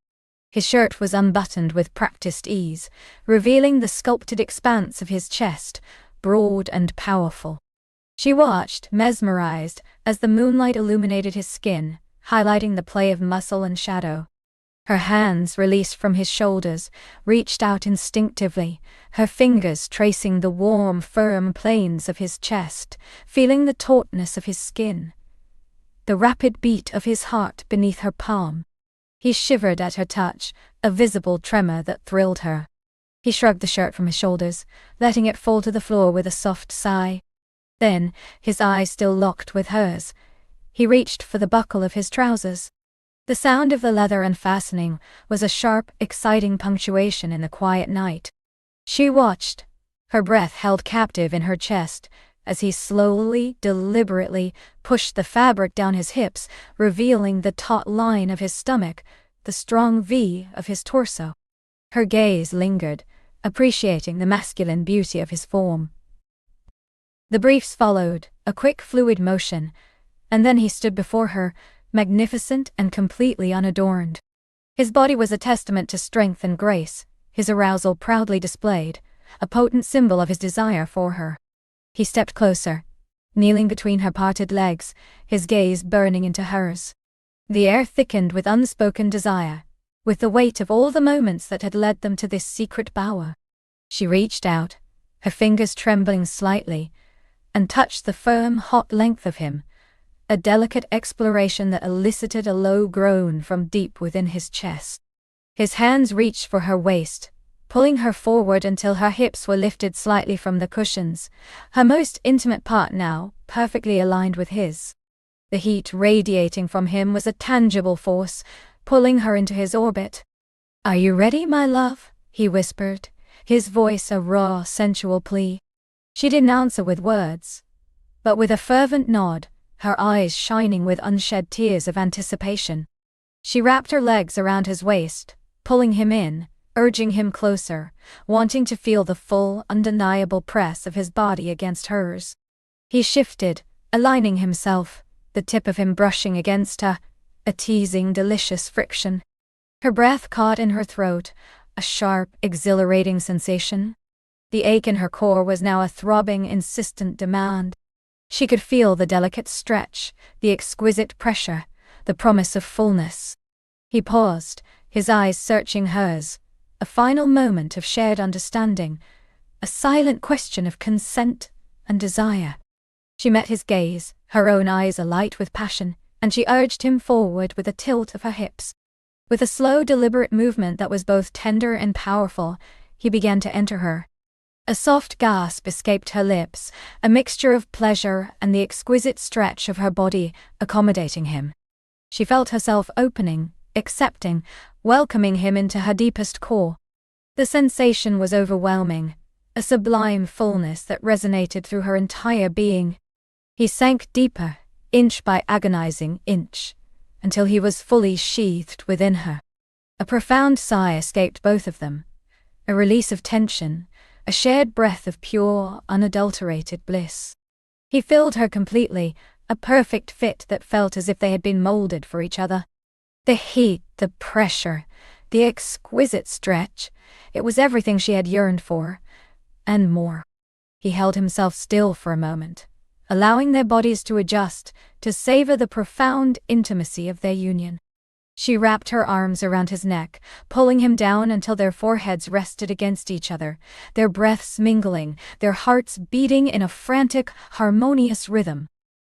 His shirt was unbuttoned with practiced ease, revealing the sculpted expanse of his chest, broad and powerful. She watched, mesmerized, as the moonlight illuminated his skin, highlighting the play of muscle and shadow. Her hands, released from his shoulders, reached out instinctively, her fingers tracing the warm, firm planes of his chest, feeling the tautness of his skin, the rapid beat of his heart beneath her palm. He shivered at her touch, a visible tremor that thrilled her. He shrugged the shirt from his shoulders, letting it fall to the floor with a soft sigh. Then, his eyes still locked with hers, he reached for the buckle of his trousers. The sound of the leather unfastening was a sharp, exciting punctuation in the quiet night. She watched, her breath held captive in her chest, as he slowly, deliberately pushed the fabric down his hips, revealing the taut line of his stomach, the strong V of his torso. Her gaze lingered, appreciating the masculine beauty of his form. The briefs followed, a quick, fluid motion, and then he stood before her, magnificent and completely unadorned. His body was a testament to strength and grace, his arousal proudly displayed, a potent symbol of his desire for her. He stepped closer, kneeling between her parted legs, his gaze burning into hers. The air thickened with unspoken desire, with the weight of all the moments that had led them to this secret bower. She reached out, her fingers trembling slightly, and touched the firm, hot length of him, a delicate exploration that elicited a low groan from deep within his chest. His hands reached for her waist, pulling her forward until her hips were lifted slightly from the cushions, her most intimate part now, perfectly aligned with his. The heat radiating from him was a tangible force, pulling her into his orbit. "Are you ready, my love?" he whispered, his voice a raw, sensual plea. She didn't answer with words, but with a fervent nod, her eyes shining with unshed tears of anticipation. She wrapped her legs around his waist, pulling him in, urging him closer, wanting to feel the full, undeniable press of his body against hers. He shifted, aligning himself, the tip of him brushing against her, a teasing, delicious friction. Her breath caught in her throat, a sharp, exhilarating sensation. The ache in her core was now a throbbing, insistent demand. She could feel the delicate stretch, the exquisite pressure, the promise of fullness. He paused, his eyes searching hers, a final moment of shared understanding, a silent question of consent and desire. She met his gaze, her own eyes alight with passion, and she urged him forward with a tilt of her hips. With a slow, deliberate movement that was both tender and powerful, he began to enter her. A soft gasp escaped her lips, a mixture of pleasure and the exquisite stretch of her body accommodating him. She felt herself opening, accepting, welcoming him into her deepest core. The sensation was overwhelming, a sublime fullness that resonated through her entire being. He sank deeper, inch by agonizing inch, until he was fully sheathed within her. A profound sigh escaped both of them, a release of tension, a shared breath of pure, unadulterated bliss. He filled her completely, a perfect fit that felt as if they had been molded for each other. The heat, the pressure, the exquisite stretch, it was everything she had yearned for, and more. He held himself still for a moment, allowing their bodies to adjust, to savor the profound intimacy of their union. She wrapped her arms around his neck, pulling him down until their foreheads rested against each other, their breaths mingling, their hearts beating in a frantic, harmonious rhythm.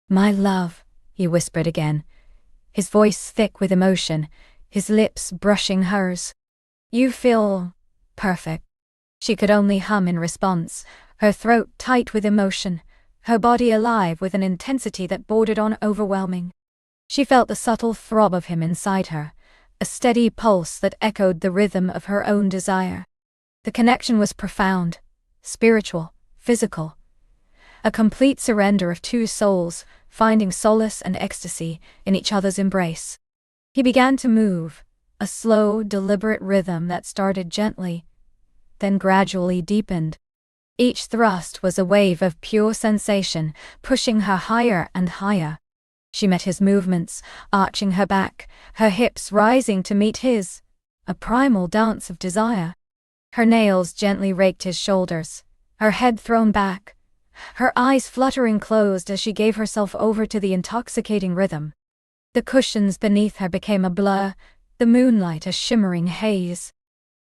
"My love," he whispered again, his voice thick with emotion, his lips brushing hers. "You feel perfect." She could only hum in response, her throat tight with emotion, her body alive with an intensity that bordered on overwhelming. She felt the subtle throb of him inside her, a steady pulse that echoed the rhythm of her own desire. The connection was profound, spiritual, physical. A complete surrender of two souls, finding solace and ecstasy in each other's embrace. He began to move, a slow, deliberate rhythm that started gently, then gradually deepened. Each thrust was a wave of pure sensation, pushing her higher and higher. She met his movements, arching her back, her hips rising to meet his, a primal dance of desire. Her nails gently raked his shoulders, her head thrown back, her eyes fluttering closed as she gave herself over to the intoxicating rhythm. The cushions beneath her became a blur, the moonlight a shimmering haze.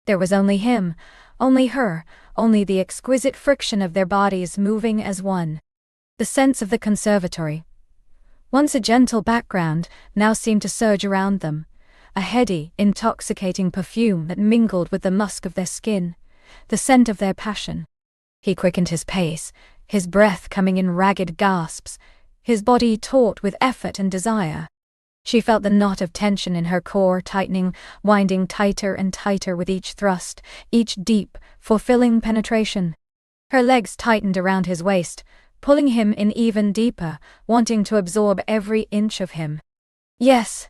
There was only him, only her, only the exquisite friction of their bodies moving as one. The scents of the conservatory, once a gentle background, now seemed to surge around them, a heady, intoxicating perfume that mingled with the musk of their skin, the scent of their passion. He quickened his pace, his breath coming in ragged gasps, his body taut with effort and desire. She felt the knot of tension in her core tightening, winding tighter and tighter with each thrust, each deep, fulfilling penetration. Her legs tightened around his waist, pulling him in even deeper, wanting to absorb every inch of him. "Yes,"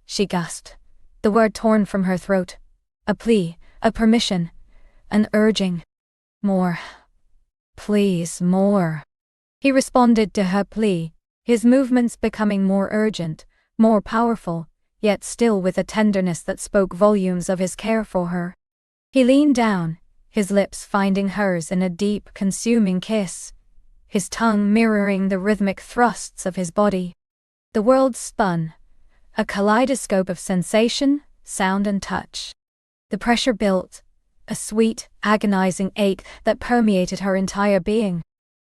she gasped, the word torn from her throat. A plea, a permission, an urging. "More. Please, more." He responded to her plea, his movements becoming more urgent, more powerful, yet still with a tenderness that spoke volumes of his care for her. He leaned down, his lips finding hers in a deep, consuming kiss, his tongue mirroring the rhythmic thrusts of his body. The world spun, a kaleidoscope of sensation, sound and touch. The pressure built, a sweet, agonizing ache that permeated her entire being.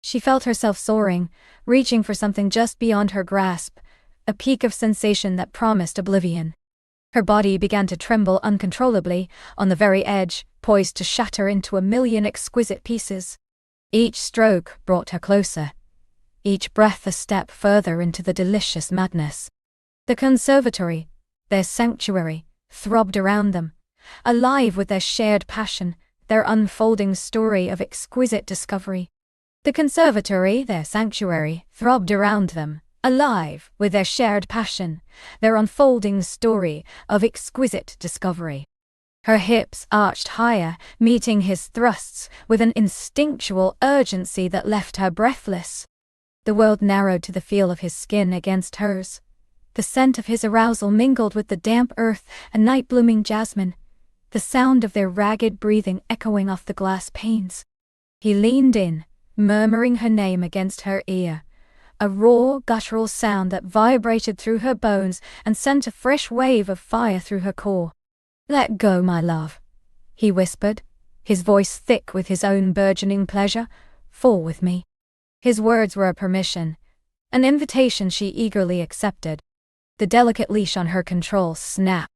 She felt herself soaring, reaching for something just beyond her grasp, a peak of sensation that promised oblivion. Her body began to tremble uncontrollably, on the very edge, poised to shatter into a million exquisite pieces. Each stroke brought her closer, each breath a step further into the delicious madness. The conservatory, their sanctuary, throbbed around them, alive with their shared passion, their unfolding story of exquisite discovery. The conservatory, their sanctuary, throbbed around them, alive with their shared passion, their unfolding story of exquisite discovery. Her hips arched higher, meeting his thrusts with an instinctual urgency that left her breathless. The world narrowed to the feel of his skin against hers. The scent of his arousal mingled with the damp earth and night-blooming jasmine, the sound of their ragged breathing echoing off the glass panes. He leaned in, murmuring her name against her ear, a raw, guttural sound that vibrated through her bones and sent a fresh wave of fire through her core. "Let go, my love," he whispered, his voice thick with his own burgeoning pleasure. "Fall with me." His words were a permission, an invitation she eagerly accepted. The delicate leash on her control snapped.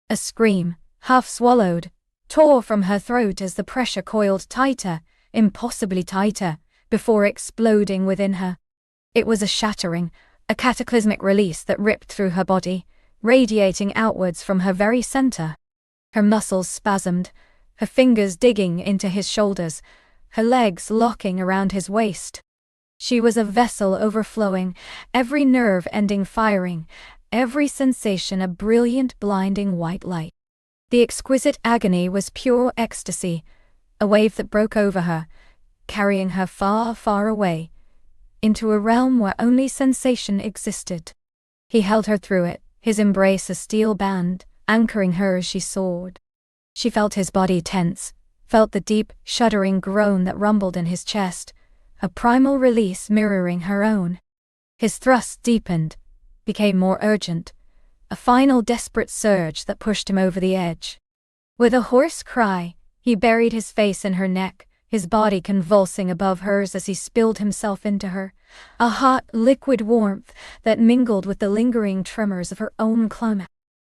A scream, half swallowed, tore from her throat as the pressure coiled tighter, impossibly tighter, before exploding within her. It was a shattering, a cataclysmic release that ripped through her body, radiating outwards from her very center. Her muscles spasmed, her fingers digging into his shoulders, her legs locking around his waist. She was a vessel overflowing, every nerve ending firing, every sensation a brilliant, blinding white light. The exquisite agony was pure ecstasy, a wave that broke over her, carrying her far, far away, into a realm where only sensation existed. He held her through it, his embrace a steel band, anchoring her as she soared. She felt his body tense, felt the deep, shuddering groan that rumbled in his chest, a primal release mirroring her own. His thrusts deepened, became more urgent, a final desperate surge that pushed him over the edge. With a hoarse cry, he buried his face in her neck, his body convulsing above hers as he spilled himself into her, a hot, liquid warmth that mingled with the lingering tremors of her own climax.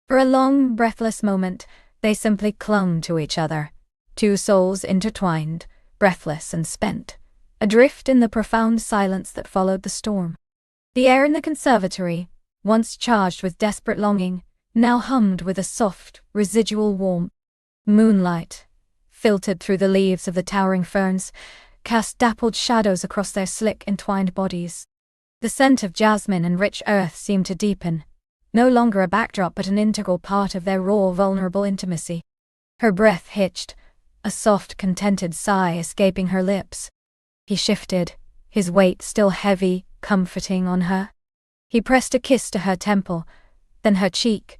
For a long, breathless moment, they simply clung to each other, two souls intertwined, breathless and spent, adrift in the profound silence that followed the storm. The air in the conservatory, once charged with desperate longing, now hummed with a soft, residual warmth. Moonlight, filtered through the leaves of the towering ferns, cast dappled shadows across their slick, entwined bodies. The scent of jasmine and rich earth seemed to deepen, no longer a backdrop but an integral part of their raw, vulnerable intimacy. Her breath hitched, a soft, contented sigh escaping her lips. He shifted, his weight still heavy, comforting on her. He pressed a kiss to her temple, then her cheek,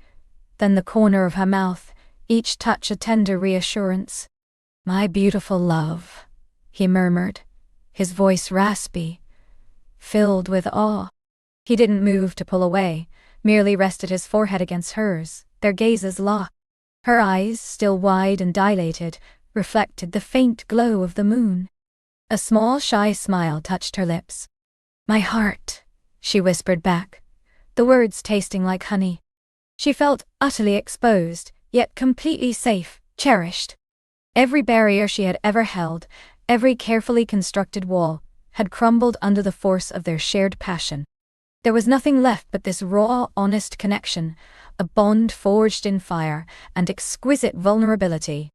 then the corner of her mouth, each touch a tender reassurance. "My beautiful love," he murmured, his voice raspy, filled with awe. He didn't move to pull away, merely rested his forehead against hers, their gazes locked. Her eyes, still wide and dilated, reflected the faint glow of the moon. A small, shy smile touched her lips. "My heart," she whispered back, the words tasting like honey. She felt utterly exposed, yet completely safe, cherished. Every barrier she had ever held, every carefully constructed wall, had crumbled under the force of their shared passion. There was nothing left but this raw, honest connection, a bond forged in fire and exquisite vulnerability.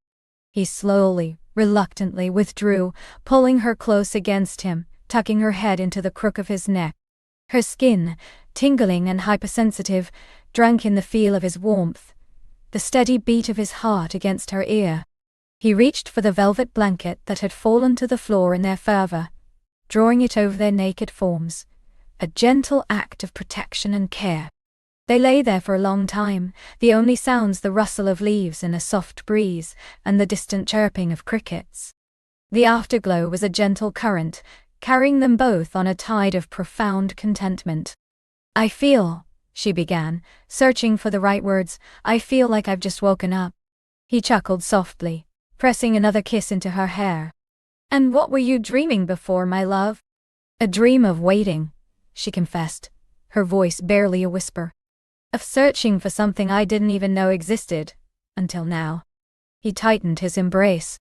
He slowly, reluctantly withdrew, pulling her close against him, tucking her head into the crook of his neck. Her skin, tingling and hypersensitive, drank in the feel of his warmth, the steady beat of his heart against her ear. He reached for the velvet blanket that had fallen to the floor in their fervor, drawing it over their naked forms, a gentle act of protection and care. They lay there for a long time, the only sounds the rustle of leaves in a soft breeze and the distant chirping of crickets. The afterglow was a gentle current, carrying them both on a tide of profound contentment. "I feel," she began, searching for the right words, "I feel like I've just woken up." He chuckled softly, pressing another kiss into her hair. "And what were you dreaming before, my love?" "A dream of waiting," she confessed, her voice barely a whisper. "Of searching for something I didn't even know existed, until now." He tightened his embrace.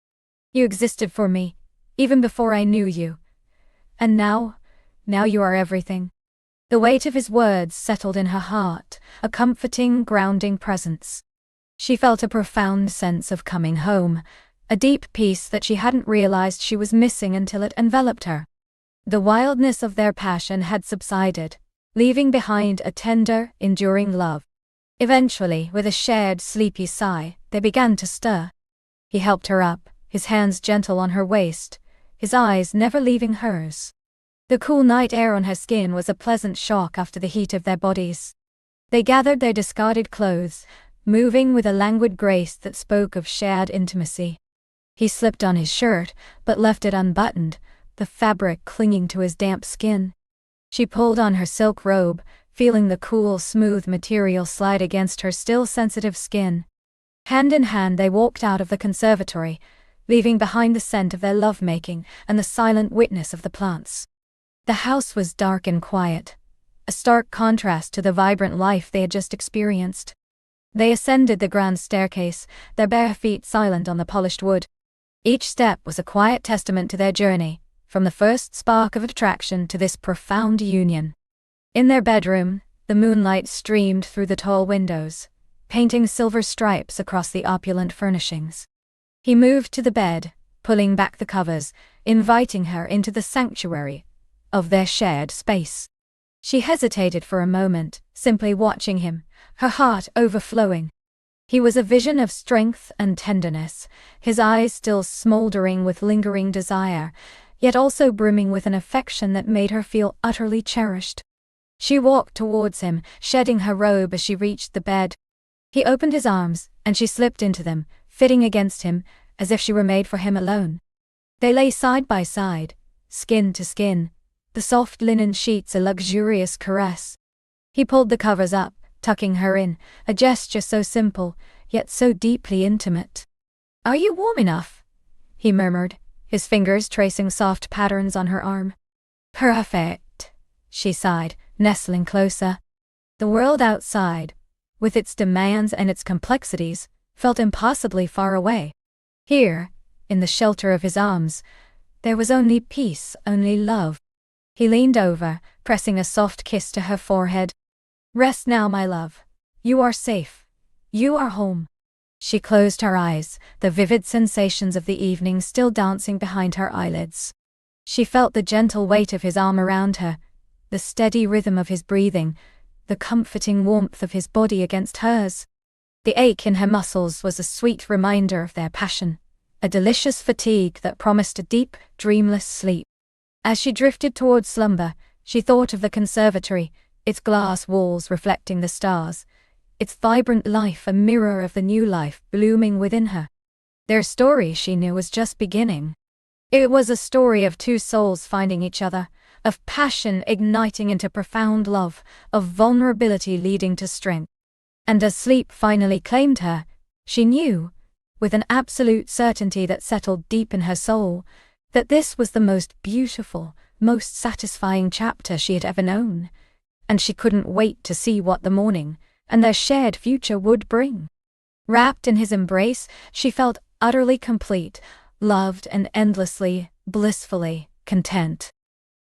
"You existed for me, even before I knew you. And now you are everything." The weight of his words settled in her heart, a comforting, grounding presence. She felt a profound sense of coming home, a deep peace that she hadn't realized she was missing until it enveloped her. The wildness of their passion had subsided, leaving behind a tender, enduring love. Eventually, with a shared, sleepy sigh, they began to stir. He helped her up, his hands gentle on her waist, his eyes never leaving hers. The cool night air on her skin was a pleasant shock after the heat of their bodies. They gathered their discarded clothes, moving with a languid grace that spoke of shared intimacy. He slipped on his shirt, but left it unbuttoned, the fabric clinging to his damp skin. She pulled on her silk robe, feeling the cool, smooth material slide against her still sensitive skin. Hand in hand they walked out of the conservatory, leaving behind the scent of their lovemaking and the silent witness of the plants. The house was dark and quiet, a stark contrast to the vibrant life they had just experienced. They ascended the grand staircase, their bare feet silent on the polished wood. Each step was a quiet testament to their journey, from the first spark of attraction to this profound union. In their bedroom, the moonlight streamed through the tall windows, painting silver stripes across the opulent furnishings. He moved to the bed, pulling back the covers, inviting her into the sanctuary of their shared space. She hesitated for a moment, simply watching him, her heart overflowing. He was a vision of strength and tenderness, his eyes still smoldering with lingering desire, yet also brimming with an affection that made her feel utterly cherished. She walked towards him, shedding her robe as she reached the bed. He opened his arms, and she slipped into them, fitting against him, as if she were made for him alone. They lay side by side, skin to skin, the soft linen sheets a luxurious caress. He pulled the covers up, tucking her in, a gesture so simple, yet so deeply intimate. "Are you warm enough?" he murmured, his fingers tracing soft patterns on her arm. "Perfect," she sighed, nestling closer. The world outside, with its demands and its complexities, felt impossibly far away. Here, in the shelter of his arms, there was only peace, only love. He leaned over, pressing a soft kiss to her forehead. "Rest now, my love. You are safe. You are home." She closed her eyes, the vivid sensations of the evening still dancing behind her eyelids. She felt the gentle weight of his arm around her, the steady rhythm of his breathing, the comforting warmth of his body against hers. The ache in her muscles was a sweet reminder of their passion, a delicious fatigue that promised a deep, dreamless sleep. As she drifted toward slumber, she thought of the conservatory, its glass walls reflecting the stars, its vibrant life a mirror of the new life blooming within her. Their story, she knew, was just beginning. It was a story of two souls finding each other, of passion igniting into profound love, of vulnerability leading to strength. And as sleep finally claimed her, she knew, with an absolute certainty that settled deep in her soul, that this was the most beautiful, most satisfying chapter she had ever known, and she couldn't wait to see what the morning and their shared future would bring. Wrapped in his embrace, she felt utterly complete, loved and endlessly, blissfully content.